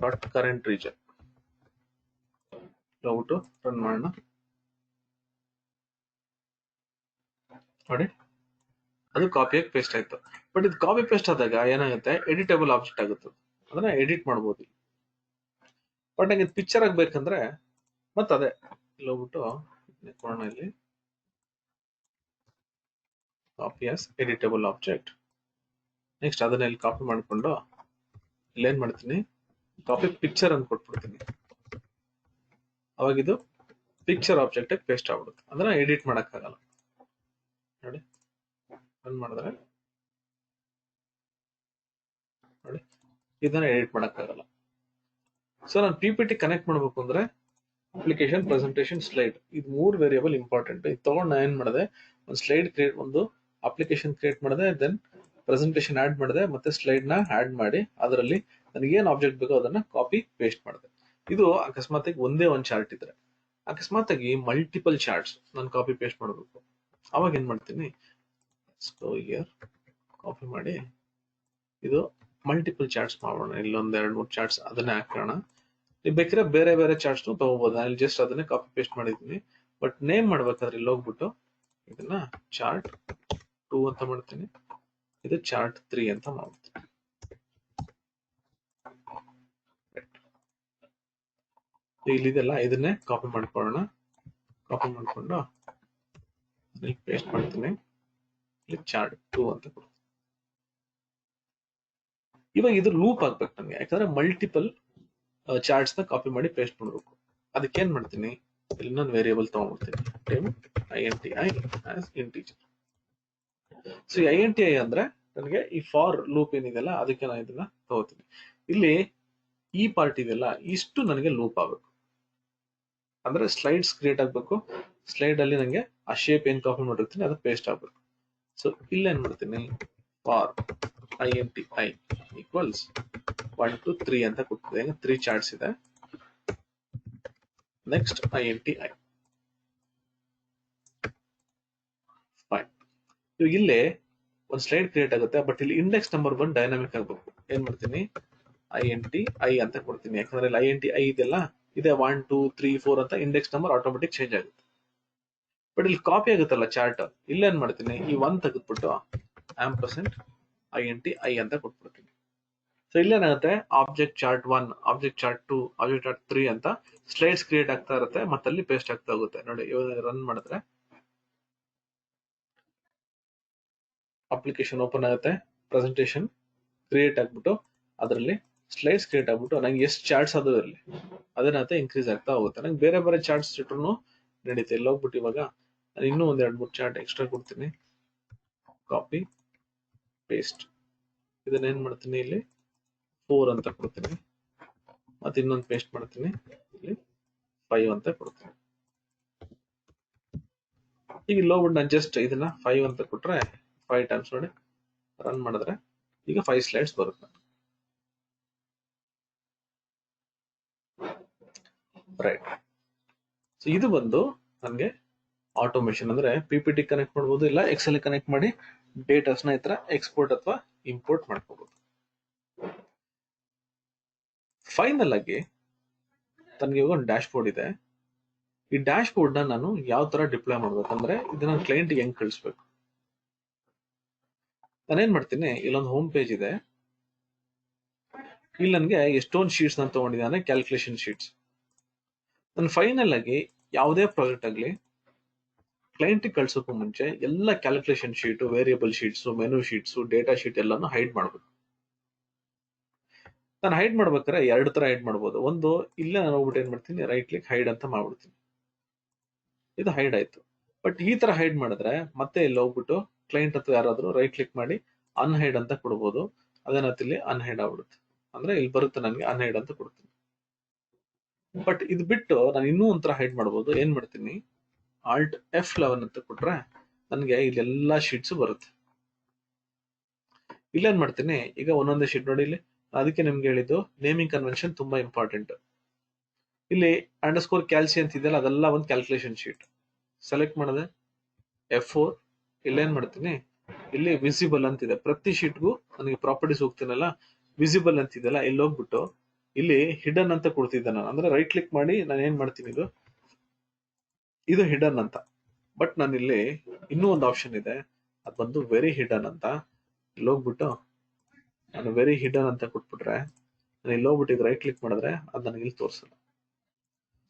ಡಾಟ್ ಕರೆಂಟ್ ರೀಜನ್ ಹೋಗ್ಬಿಟ್ಟು ರನ್ ಮಾಡೋಣ. ನೋಡಿ, ಅದು ಕಾಪಿಯಾಗಿ ಪೇಸ್ಟ್ ಆಯ್ತು. ಬಟ್ ಇದು ಕಾಪಿ ಪೇಸ್ಟ್ ಆದಾಗ ಏನಾಗುತ್ತೆ, ಎಡಿಟೇಬಲ್ ಆಬ್ಜೆಕ್ಟ್ ಆಗುತ್ತೆ, ಅದನ್ನ ಎಡಿಟ್ ಮಾಡಬಹುದು. ಬಟ್ ನಂಗೆ ಪಿಕ್ಚರ್ ಆಗ್ಬೇಕಂದ್ರೆ ಮತ್ತೆ ಅದೇ ಇಲ್ಲಿ ಹೋಗ್ಬಿಟ್ಟು ಕೊಡೋಣ, ಇಲ್ಲಿ ಕಾಪಿ ಆಸ್ ಎಡಿಟೇಬಲ್ ಆಬ್ಜೆಕ್ಟ್. ನೆಕ್ಸ್ಟ್ ಅದನ್ನ ಇಲ್ಲಿ ಕಾಪಿ ಮಾಡ್ಕೊಂಡು ಇಲ್ಲೇನ್ ಮಾಡ್ತೀನಿ, ಕಾಪಿ ಪಿಕ್ಚರ್ ಅಂತ ಕೊಟ್ಬಿಡ್ತೀನಿ. ಅವಾಗ ಇದು ಪಿಕ್ಚರ್ ಆಬ್ಜೆಕ್ಟ್ ಪೇಸ್ಟ್ ಆಗ್ಬಿಡುತ್ತೆ, ಅದನ್ನ ಎಡಿಟ್ ಮಾಡಕ್ ಆಗಲ್ಲ. ನೋಡಿ, ರನ್ ಮಾಡಿದ್ರೆ ನೋಡಿ, ಇದನ್ನ ಎಡಿಟ್ ಮಾಡಕ್ ಆಗಲ್ಲ. ಸೊ ನಾನು PPT ಕನೆಕ್ಟ್ ಮಾಡ್ಬೇಕು ಅಂದ್ರೆ ಅಪ್ಲಿಕೇಶನ್, ಪ್ರೆಸೆಂಟೇಶನ್, ಸ್ಲೈಡ್, ಇದು 3 ವೇರಿಯಬಲ್ ಇಂಪಾರ್ಟೆಂಟ್. ಇದು ತಗೊಂಡು ನಾನು ಏನ್ ಮಾಡಿದೆ, ಒಂದು ಸ್ಲೈಡ್ ಕ್ರಿಯೇಟ್, ಒಂದು ಅಪ್ಲಿಕೇಶನ್ ಕ್ರಿಯೇಟ್ ಮಾಡಿದೆ, ದೆನ್ ಪ್ರೆಸೆಂಟೇಶನ್ ಆಡ್ ಮಾಡಿದೆ, ಮತ್ತೆ ಸ್ಲೈಡ್ ನ ಆಡ್ ಮಾಡಿ ಅದರಲ್ಲಿ ನನಗೆ ಏನ್ ಆಬ್ಜೆಕ್ಟ್ ಬೇಕೋ ಅದನ್ನ ಕಾಪಿ ಪೇಸ್ಟ್ ಮಾಡಿದೆ. ಇದು ಅಕಸ್ಮಾತ್ ಒಂದೇ ಒಂದು ಚಾರ್ಟ್ ಇದ್ರೆ, ಅಕಸ್ಮಾತ್ ಆಗಿ ಮಲ್ಟಿಪಲ್ ಚಾರ್ಟ್ಸ್ ನಾನು ಕಾಪಿ ಪೇಸ್ಟ್ ಮಾಡಬೇಕು, ಅವಾಗ ಏನ್ ಮಾಡ್ತೀನಿ, ಕಾಪಿ ಮಾಡಿ ಇದು ಮಲ್ಟಿಪಲ್ ಚಾರ್ಟ್ಸ್ ಮಾಡೋಣ. ಇಲ್ಲೊಂದ್ 2-3 ಚಾರ್ಟ್ಸ್ ಅದನ್ನೇ ಹಾಕೋಣ. ನೀವು ಬೇಕಾದ್ರೆ ಬೇರೆ ಬೇರೆ ಚಾರ್ಟ್ಸ್ ತಗೋಬಹುದು. ನಾನು ಜಸ್ಟ್ ಅದನ್ನೇ ಕಾಪಿ ಪೇಸ್ಟ್ ಮಾಡಿದ್ದೀನಿ. ಬಟ್ ನೇಮ್ ಮಾಡ್ಬೇಕಾದ್ರೆ ಇಲ್ಲಿ ಹೋಗ್ಬಿಟ್ಟು ಇದನ್ನ ಚಾರ್ಟ್ 2 ಅಂತ ಮಾಡ್ತೀನಿ, ಇದು ಚಾರ್ಟ್ 3 ಅಂತ ಮಾಡ್ತೀನಿ. ಇಲ್ಲಿದೆಲ್ಲ ಇದನ್ನೇ ಕಾಪಿ ಮಾಡ್ಕೊಳ್ಳೋಣ. ಕಾಪಿ ಮಾಡ್ಕೊಂಡು ಇಲ್ಲಿ ಪೇಸ್ಟ್ ಮಾಡ್ತೀನಿ, ಇಲ್ಲಿ ಚಾರ್ಟ್ 2 ಅಂತ ಕೊಡ್ತೀನಿ. ಇವಾಗ ಇದು ಲೂಪ್ ಆಗ್ಬೇಕು ನಮ್ಗೆ, ಯಾಕಂದ್ರೆ ಮಲ್ಟಿಪಲ್ ಚಾರ್ಟ್ಸ್ ನ ಕಾಪಿ ಮಾಡಿ ಪೇಸ್ಟ್ ಮಾಡಬೇಕು. ಅದಕ್ಕೆ ಏನ್ ಮಾಡ್ತೀನಿ, ಇಲ್ಲಿ ನಾನು ವೇರಿಯಬಲ್ ತಗೊಂಡ್ಬಿಡ್ತೀನಿ, INTI as integer. So INTI ಅಂದ್ರೆ ನನಗೆ ಈ ಫಾರ್ ಲೂಪ್ ಏನಿದೆಲ್ಲ ಅದಕ್ಕೆ ನಾನು ಇದನ್ನ ತಗೋತೀನಿ. ಇಲ್ಲಿ ಈ ಪಾರ್ಟ್ ಇದೆಲ್ಲ ಇಷ್ಟು ನನಗೆ ಲೂಪ್ ಆಗ್ಬೇಕು, ಅಂದ್ರೆ ಸ್ಲೈಡ್ಸ್ ಕ್ರಿಯೇಟ್ ಆಗ್ಬೇಕು. ಸ್ಲೈಡ್ ಅಲ್ಲಿ ನಂಗೆ ಆ ಶೇಪ್ ಏನ್ ಕಾಪಿ ಮಾಡಿರ್ತೀನಿ ಅದು ಪೇಸ್ಟ್ ಆಗ್ಬೇಕು. ಸೊ ಇಲ್ಲಿ ಏನ್ ಮಾಡ್ತೀನಿ, ಫಾರ್ INTI ಈಕ್ವಲ್ಸ್ 1 to 3 ಅಂತ ಕೊಡ್ತದೆ. 3 ಚಾರ್ಟ್ಸ್ ಇದೆ. Next INTI fine. ಇವಾಗ ಇಲ್ಲೇ ಒಂದು ಸ್ಲೈಡ್ ಕ್ರಿಯೇಟ್ ಆಗುತ್ತೆ, ಬಟ್ ಇಲ್ಲಿ ಇಂಡೆಕ್ಸ್ ನಂಬರ್ 1 ಡೈನಾಮಿಕ್ ಆಗ್ಬೇಕು. ಏನ್ ಮಾಡ್ತೀನಿ, INTI ಅಂತ ಕೊಡ್ತೀನಿ, ಯಾಕಂದ್ರೆ ಇಲ್ಲಿ INTI ಇದೆಲ್ಲ ಇದೆ 1 2 3 4 ಅಂತ ಇಂಡೆಕ್ಸ್ ನಂಬರ್ ಆಟೋಮೆಟಿಕ್ ಚೇಂಜ್ ಆಗುತ್ತೆ. ಬಟ್ ಇಲ್ಲಿ ಕಾಪಿ ಆಗುತ್ತಲ್ಲ ಚಾರ್ಟ್, ಇಲ್ಲೇನ್ ಮಾಡ್ತೀನಿ, ಈ 1 ತೆಗೆದ್ಬಿಟ್ಟು ಆಂಪರ್ಸೆಂಟ್ INT I ಅಂತ ಕೊಟ್ಬಿಡ್ತೀನಿ. ಸೊ ಇಲ್ಲೇನಾಗುತ್ತೆ, object chart 1, object chart 2, object chart 3 ಅಂತ ಸ್ಲೈಡ್ಸ್ ಕ್ರಿಯೇಟ್ ಆಗ್ತಾ ಇರುತ್ತೆ, ಮತ್ತೆ ಅಲ್ಲಿ ಪೇಸ್ಟ್ ಆಗ್ತಾ ಹೋಗುತ್ತೆ. ನೋಡಿ ಇವಾಗ ರನ್ ಮಾಡಿದ್ರೆ ಅಪ್ಲಿಕೇಶನ್ ಓಪನ್ ಆಗುತ್ತೆ, ಪ್ರೆಸೆಂಟೇಶನ್ ಕ್ರಿಯೇಟ್ ಆಗ್ಬಿಟ್ಟು ಅದರಲ್ಲಿ ಸ್ಲೈಡ್ಸ್ ಕ್ರಿಯೇಟ್ ಆಗ್ಬಿಟ್ಟು ನಂಗೆ ಎಷ್ಟು ಚಾರ್ಟ್ಸ್ ಅದು ಇರಲಿ ಅದೇನತ್ತೆ ಇನ್ಕ್ರೀಸ್ ಆಗ್ತಾ ಹೋಗುತ್ತೆ. ನಂಗೆ ಬೇರೆ ಬೇರೆ ಚಾರ್ಟ್ಸ್ ಇಟ್ರು ನಡೀತೆ. ಇಲ್ಲಿ ಹೋಗ್ಬಿಟ್ಟು ಇವಾಗ ನಾನು ಇನ್ನೂ ಒಂದ್ 2-3 ಚಾರ್ಟ್ ಎಕ್ಸ್ಟ್ರಾ ಕೊಡ್ತೀನಿ, ಕಾಪಿ ಪೇಸ್ಟ್. ಇದನ್ನ ಏನ್ ಮಾಡ್ತೀನಿ, ಇಲ್ಲಿ 4 ಅಂತ ಕೊಡ್ತೀನಿ, ಮತ್ತೆ ಇನ್ನೊಂದು ಪೇಸ್ಟ್ ಮಾಡ್ತೀನಿ, ಇಲ್ಲಿ 5 ಅಂತ ಕೊಡ್ತೀನಿ. ಈಗ ಇಲ್ಲಿ ಹೋಗ್ಬಿಟ್ಟು ನಾನು ಜಸ್ಟ್ ಇದನ್ನ 5 ಅಂತ ಕೊಟ್ರೆ 5 ಟೈಮ್ಸ್ ನೋಡಿ ರನ್ ಮಾಡಿದ್ರೆ ಈಗ 5 ಸ್ಲೈಡ್ಸ್ ಬರುತ್ತೆ. ರೈಟ್. ಸೊ ಇದು ಬಂದು ನನಗೆ ಆಟೋಮೇಶನ್, ಅಂದ್ರೆ PPT ಕನೆಕ್ಟ್ ಮಾಡ್ಬೋದು, ಇಲ್ಲ ಎಕ್ಸೆಲ್ ಕನೆಕ್ಟ್ ಮಾಡಿ ಡೇಟಾಸ್ನ ಈ ತರ ಎಕ್ಸ್ಪೋರ್ಟ್ ಅಥವಾ ಇಂಪೋರ್ಟ್ ಮಾಡ್ಕೋಬಹುದು. ಫೈನಲ್ ಆಗಿ ನನಗೆ ಇವಾಗ ಒಂದು ಡ್ಯಾಶ್ ಬೋರ್ಡ್ ಇದೆ. ಈ ಡ್ಯಾಶ್ ಬೋರ್ಡ್ ನ ನಾನು ಯಾವ ತರ ಡಿಪ್ಲಾಯ್ ಮಾಡ್ಬೇಕಂದ್ರೆ ಇದನ್ನ ಕ್ಲೈಂಟ್ ಹೆಂಗ್ ಕಳಿಸ್ಬೇಕು. ನಾನೇನ್ ಮಾಡ್ತೀನಿ, ಇಲ್ಲೊಂದು ಹೋಮ್ ಪೇಜ್ ಇದೆ, ಇಲ್ಲಿ ನನಗೆ ಎಷ್ಟೊಂದು ಶೀಟ್ಸ್ ನಾನು ತಗೊಂಡಿದ್ದಾನೆ, ಕ್ಯಾಲ್ಕುಲೇಷನ್ ಶೀಟ್ಸ್. ನಾನು ಫೈನಲ್ ಆಗಿ ಯಾವುದೇ ಪ್ರಾಜೆಕ್ಟ್ ಆಗಲಿ ಕ್ಲೈಂಟ್ ಕಳ್ಸೋಕ್ಕೂ ಮುಂಚೆ ಎಲ್ಲ calculation sheet, variable sheets, menu sheets, data sheet ಎಲ್ಲಾನು ಹೈಡ್ ಮಾಡ್ಬೇಕು. ನಾನು ಹೈಡ್ ಮಾಡ್ಬೇಕಾದ್ರೆ 2 ತರ ಹೈಡ್ ಮಾಡ್ಬೋದು. ಒಂದು, ಇಲ್ಲೇ ನಾನು ಹೋಗ್ಬಿಟ್ಟು ಏನ್ ಮಾಡ್ತೀನಿ, ರೈಟ್ ಕ್ಲಿಕ್ ಹೈಡ್ ಅಂತ ಮಾಡ್ಬಿಡ್ತೀನಿ, ಇದು ಹೈಡ್ ಆಯ್ತು. ಬಟ್ ಈ ತರ ಹೈಡ್ ಮಾಡಿದ್ರೆ ಮತ್ತೆ ಇಲ್ಲಿ ಹೋಗ್ಬಿಟ್ಟು ಕ್ಲೈಂಟ್ ಅಥವಾ ಯಾರಾದ್ರೂ ರೈಟ್ ಕ್ಲಿಕ್ ಮಾಡಿ ಅನ್ಹೈಡ್ ಅಂತ ಕೊಡ್ಬೋದು, ಅದೇನತ್ತೆ ಇಲ್ಲಿ ಅನ್ಹೈಡ್ ಆಗ್ಬಿಡುತ್ತೆ. ಅಂದ್ರೆ ಇಲ್ಲಿ ಬರುತ್ತೆ ನನಗೆ ಅನ್ಹೈಡ್ ಅಂತ ಕೊಡ್ತೀನಿ. ಬಟ್ ಇದು ಬಿಟ್ಟು ನಾನು ಇನ್ನೂ ಒಂಥರ ಹೈಡ್ ಮಾಡ್ಬೋದು. ಏನ್ ಮಾಡ್ತೀನಿ, Alt F11 ಅಂತ ಕೊಟ್ರೆ ನನಗೆ ಇಲ್ಲೆಲ್ಲಾ ಶೀಟ್ಸ್ ಬರುತ್ತೆ. ಇಲ್ಲೇನ್ ಮಾಡ್ತೀನಿ, ಈಗ ಒಂದೊಂದೇ ಶೀಟ್ ನೋಡಿ, ಇಲ್ಲಿ ಅದಕ್ಕೆ ನಿಮ್ಗೆ ಹೇಳಿದ್ದು ನೇಮಿಂಗ್ ಕನ್ವೆನ್ಷನ್ ತುಂಬಾ ಇಂಪಾರ್ಟೆಂಟ್. ಇಲ್ಲಿ ಅಂಡರ್ಸ್ಕೋರ್ ಕ್ಯಾಲ್ಸಿ ಅಂತ ಇದೆಯಲ್ಲ, ಅದೆಲ್ಲ ಒಂದು ಕ್ಯಾಲ್ಕುಲೇಷನ್ ಶೀಟ್. ಸೆಲೆಕ್ಟ್ ಮಾಡಿದೆ F4, ಇಲ್ಲೇನ್ ಮಾಡ್ತೀನಿ, ಇಲ್ಲಿ ವಿಸಿಬಲ್ ಅಂತಿದೆ. ಪ್ರತಿ ಶೀಟ್ಗೂ ನನಗೆ ಪ್ರಾಪರ್ಟೀಸ್ ಹೋಗ್ತೀನಲ್ಲ, ವಿಸಿಬಲ್ ಅಂತಿದೆಯಲ್ಲ, ಇಲ್ಲಿ ಹೋಗ್ಬಿಟ್ಟು ಇಲ್ಲಿ ಹಿಡನ್ ಅಂತ ಕೊಡ್ತಿದ್ದೆ ನಾನು. ಅಂದ್ರೆ ರೈಟ್ ಕ್ಲಿಕ್ ಮಾಡಿ ನಾನು ಏನ್ ಮಾಡ್ತೀನಿ, ಇದು ಹಿಡನ್ ಅಂತ. ಬಟ್ ನಾನು ಇಲ್ಲಿ ಇನ್ನೂ ಒಂದು ಆಪ್ಷನ್ ಇದೆ, ಅದು ಬಂದು ವೆರಿ ಹಿಡನ್ ಅಂತ. ಇಲ್ಲಿ ಹೋಗ್ಬಿಟ್ಟು ನಾನು ವೆರಿ ಹಿಡನ್ ಅಂತ ಕೊಟ್ಬಿಟ್ರೆ ನಾನು ಇಲ್ಲಿ ಹೋಗ್ಬಿಟ್ಟು ರೈಟ್ ಕ್ಲಿಕ್ ಮಾಡಿದ್ರೆ ಅದು ನನಗೆ ಇಲ್ಲಿ ತೋರಿಸಲ್ಲ.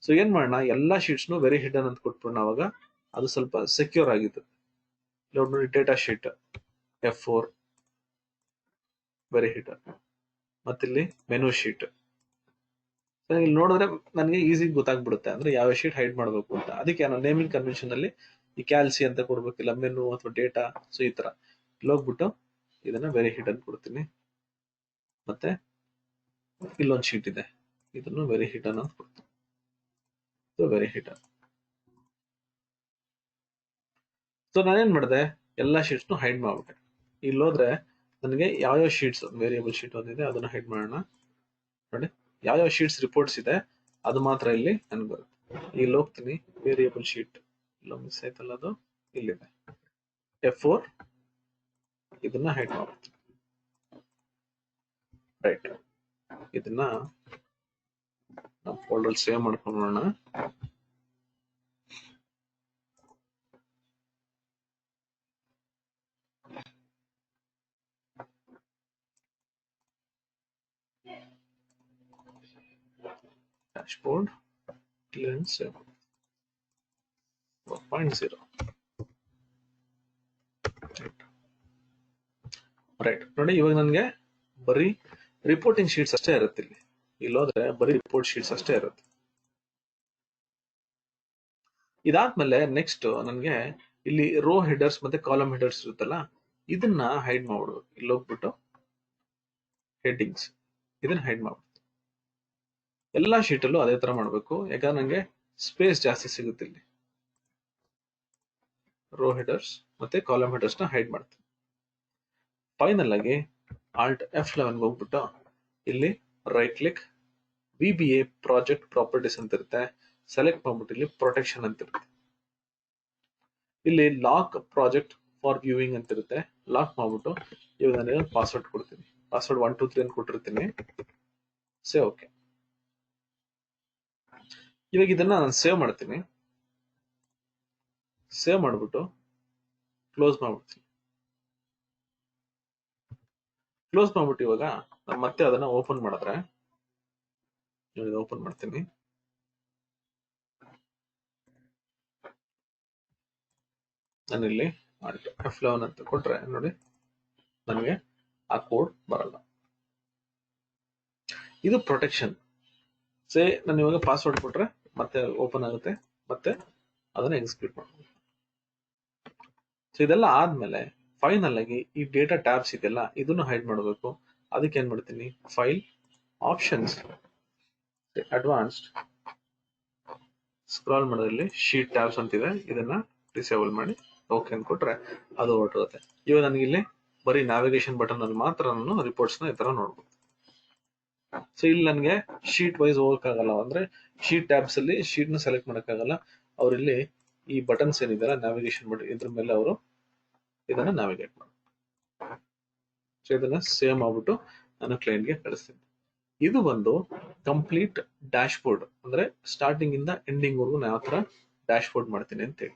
ಸೊ ಏನ್ ಮಾಡೋಣ, ಎಲ್ಲಾ ಶೀಟ್ಸ್ನು ವೆರಿ ಹಿಡನ್ ಅಂತ ಕೊಟ್ಬಿಡೋಣ, ಅವಾಗ ಅದು ಸ್ವಲ್ಪ ಸೆಕ್ಯೂರ್ ಆಗಿತ್ತು. ನೋಡಿ data sheet F4 very hidden, ಮತ್ತಿಲ್ಲಿ ಮೆನು ಶೀಟ್. ಇಲ್ಲಿ ನೋಡಿದ್ರೆ ನನಗೆ ಈಸಿ ಗೊತ್ತಾಗ್ಬಿಡುತ್ತೆ, ಅಂದ್ರೆ ಯಾವ ಶೀಟ್ ಹೈಡ್ ಮಾಡಬೇಕು ಅಂತ. ಅದಕ್ಕೆ ನಾನು ನೇಮಿಂಗ್ ಕನ್ವೆನ್ಷನ್ ಅಲ್ಲಿ ಈ ಕ್ಯಾಲ್ಸಿ ಅಂತ ಕೊಡ್ಬೇಕಿಲ್ಲ, ಮೆನು ಅಥವಾ ಡೇಟಾ. ಸೊ ಈ ತರ ಇಲ್ಲಿ ಹೋಗ್ಬಿಟ್ಟು ಇದನ್ನ ವೆರಿ ಹಿಡನ್ ಕೊಡ್ತೀನಿ. ಮತ್ತೆ ಇಲ್ಲೊಂದು ಶೀಟ್ ಇದೆ, ಇದನ್ನು ವೆರಿ ಹಿಡನ್ ಅಂತ ಕೊಡ್ತೀನಿ, ವೆರಿ ಹಿಡನ್. ಸೊ ನಾನೇನ್ ಮಾಡಿದೆ, ಎಲ್ಲಾ ಶೀಟ್ಸ್ನು ಹೈಡ್ ಮಾಡ್ಬಿಟ್ಟೆ. ಇಲ್ಲಿ ಹೋದ್ರೆ ನನಗೆ ಯಾವ್ಯಾವ ಶೀಟ್ಸ್, ವೇರಿಯಬಲ್ ಶೀಟ್ ಒಂದಿದೆ ಅದನ್ನ ಹೈಡ್ ಮಾಡೋಣ. ನೋಡಿ ಯಾವ್ಯಾವ ಶೀಟ್ಸ್ ರಿಪೋರ್ಟ್ಸ್ ಇದೆ ಅದು ಮಾತ್ರ ಇಲ್ಲಿ ನನ್ಗೆ ಬರುತ್ತೆ. ಇಲ್ಲಿ ಹೋಗ್ತೀನಿ, ವೇರಿಯಬಲ್ ಶೀಟ್ ಇಲ್ಲ ಮಿಸ್ ಆಯ್ತಲ್ಲ, ಅದು ಇಲ್ಲಿದೆ F4, ಇದನ್ನ ಹೈಡ್ ಮಾಡ್ತೀನಿ. ರೈಟ್, ಇದನ್ನ ನಾವು ಫೋಲ್ಡರ್ ಸೇವ್ ಮಾಡ್ಕೊಳ್ಳೋಣ. Dashboard clearance 4.0. ರೈಟ್, ನೋಡಿ ಇವಾಗ ನನಗೆ ಬರೀ ರಿಪೋರ್ಟಿಂಗ್ ಶೀಟ್ಸ್ ಅಷ್ಟೇ ಇರುತ್ತೆ. ಇಲ್ಲಿ ಹೋದ್ರೆ ಬರೀ ರಿಪೋರ್ಟ್ ಶೀಟ್ಸ್ ಅಷ್ಟೇ ಇರುತ್ತೆ. ಇದಾದ್ಮೇಲೆ ನೆಕ್ಸ್ಟ್ ನನಗೆ ಇಲ್ಲಿ ರೋ ಹೆಡರ್ಸ್ ಮತ್ತೆ ಕಾಲಮ್ ಹೆಡರ್ಸ್ ಇರುತ್ತಲ್ಲ, ಇದನ್ನ ಹೈಡ್ ಮಾಡ್ಬಿಡ್ಬೇಕು. ಇಲ್ಲಿ ಹೋಗ್ಬಿಟ್ಟು ಹೆಡ್ಡಿಂಗ್ಸ್, ಇದನ್ನ ಹೈಡ್ ಮಾಡ್ಬಿಡ್ತೀನಿ. ಎಲ್ಲಾ ಶೀಟ್ ಅಲ್ಲೂ ಅದೇ ತರ ಮಾಡ್ಬೇಕು, ಯಾಕಂದ್ರೆ ನಂಗೆ ಸ್ಪೇಸ್ ಜಾಸ್ತಿ ಸಿಗುತ್ತೆ. ಇಲ್ಲಿ ರೋ ಹೆಡರ್ಸ್ ಮತ್ತೆ ಕಾಲಮ್ ಹೆಡರ್ಸ್ ನ ಹೈಡ್ ಮಾಡ್ತೀನಿ. ಫೈನಲ್ ಆಗಿ Alt F11 ಹೋಗ್ಬಿಟ್ಟು ಇಲ್ಲಿ right click, VBA project properties ಅಂತ ಇರುತ್ತೆ, ಸೆಲೆಕ್ಟ್ ಮಾಡ್ಬಿಟ್ಟು ಇಲ್ಲಿ ಪ್ರೊಟೆಕ್ಷನ್ ಅಂತ ಇರುತ್ತೆ. ಇಲ್ಲಿ ಲಾಕ್ ಪ್ರಾಜೆಕ್ಟ್ ಫಾರ್ ವ್ಯೂವಿಂಗ್ ಅಂತ ಇರುತ್ತೆ, ಲಾಕ್ ಮಾಡ್ಬಿಟ್ಟು ಇವಾಗ ನಾನು ಪಾಸ್ವರ್ಡ್ ಕೊಡ್ತೀನಿ. ಪಾಸ್ವರ್ಡ್ 1 2 3 ಅಂತ ಕೊಟ್ಟಿರ್ತೀನಿ. Say okay. ಇವಾಗ ಇದನ್ನ ನಾನು ಸೇವ್ ಮಾಡ್ತೀನಿ. ಸೇವ್ ಮಾಡ್ಬಿಟ್ಟು ಕ್ಲೋಸ್ ಮಾಡ್ಬಿಡ್ತೀನಿ. ಕ್ಲೋಸ್ ಮಾಡ್ಬಿಟ್ಟು ಇವಾಗ ನಾನು ಮತ್ತೆ ಅದನ್ನ ಓಪನ್ ಮಾಡಿದ್ರೆ, ಓಪನ್ ಮಾಡ್ತೀನಿ. ನಾನಿಲ್ಲಿ F11 ಅಂತ ಕೊಟ್ರೆ ನೋಡಿ ನನಗೆ ಆ ಕೋಡ್ ಬರಲ್ಲ. ಇದು ಪ್ರೊಟೆಕ್ಷನ್. ನಾನು ಇವಾಗ ಪಾಸ್ವರ್ಡ್ ಕೊಟ್ರೆ ಮತ್ತೆ ಓಪನ್ ಆಗುತ್ತೆ, ಮತ್ತೆ ಅದನ್ನ ಎಕ್ಸಿಕ್ಯೂಟ್ ಮಾಡ್ಬೋದು. ಸೊ ಇದೆಲ್ಲ ಆದ್ಮೇಲೆ ಫೈನಲ್ ಆಗಿ ಈ ಡೇಟಾ ಟ್ಯಾಬ್ಸ್ ಇದೆಲ್ಲ ಇದನ್ನು ಹೈಡ್ ಮಾಡಬೇಕು. ಅದಕ್ಕೆ ಏನ್ ಮಾಡ್ತೀನಿ, ಫೈಲ್, ಆಪ್ಷನ್ಸ್, ಅಡ್ವಾನ್ಸ್ಡ್, ಸ್ಕ್ರಾಲ್ ಮಾಡೋದ್ರಲ್ಲಿ ಶೀಟ್ ಟ್ಯಾಬ್ಸ್ ಅಂತಿದೆ, ಇದನ್ನ ಡಿಸೇಬಲ್ ಮಾಡಿ ಓಕೆ ಅಂತ ಕೊಟ್ರೆ ಅದು ಹೊರಟುತ್ತೆ. ಇವಾಗ ನನಗೆ ಇಲ್ಲಿ ಬರೀ ನ್ಯಾವಿಗೇಷನ್ ಬಟನ್ ಅಲ್ಲಿ ಮಾತ್ರ ನಾನು ರಿಪೋರ್ಟ್ಸ್ ನ ಈ ತರ ನೋಡ್ಬೋದು. ಸೊ ಇಲ್ಲಿ ನನಗೆ ಶೀಟ್ ವೈಸ್ ಹೋಗಕ್ ಆಗಲ್ಲ, ಅಂದ್ರೆ ಶೀಟ್ ಟ್ಯಾಬ್ಸ್ ಅಲ್ಲಿ ಶೀಟ್ ನ ಸೆಲೆಕ್ಟ್ ಮಾಡಕ್ ಆಗಲ್ಲ. ಅವ್ರಲ್ಲಿ ಈ ಬಟನ್ಸ್ ಏನಿದೆಲ್ಲ ನ್ಯಾವಿಗೇಷನ್ ಬಟನ್ ಇದ್ರ ಮೇಲೆ ಅವರು ಇದನ್ನ ನ್ಯಾವಿಗೇಟ್ ಮಾಡಿ. ಸೊ ಇದನ್ನ ಸೇವ್ ಮಾಡ್ಬಿಟ್ಟು ನಾನು ಕ್ಲೈಂಟ್ಗೆ ಕಳಿಸ್ತೀನಿ. ಇದು ಬಂದು ಕಂಪ್ಲೀಟ್ ಡ್ಯಾಶ್ ಬೋರ್ಡ್, ಅಂದ್ರೆ ಸ್ಟಾರ್ಟಿಂಗ್ ಇಂದ ಎಂಡಿಂಗ್ ವರ್ಗು ನಾನು ಯಾವ ತರ ಡ್ಯಾಶ್ ಬೋರ್ಡ್ ಮಾಡ್ತೀನಿ ಅಂತೇಳಿ.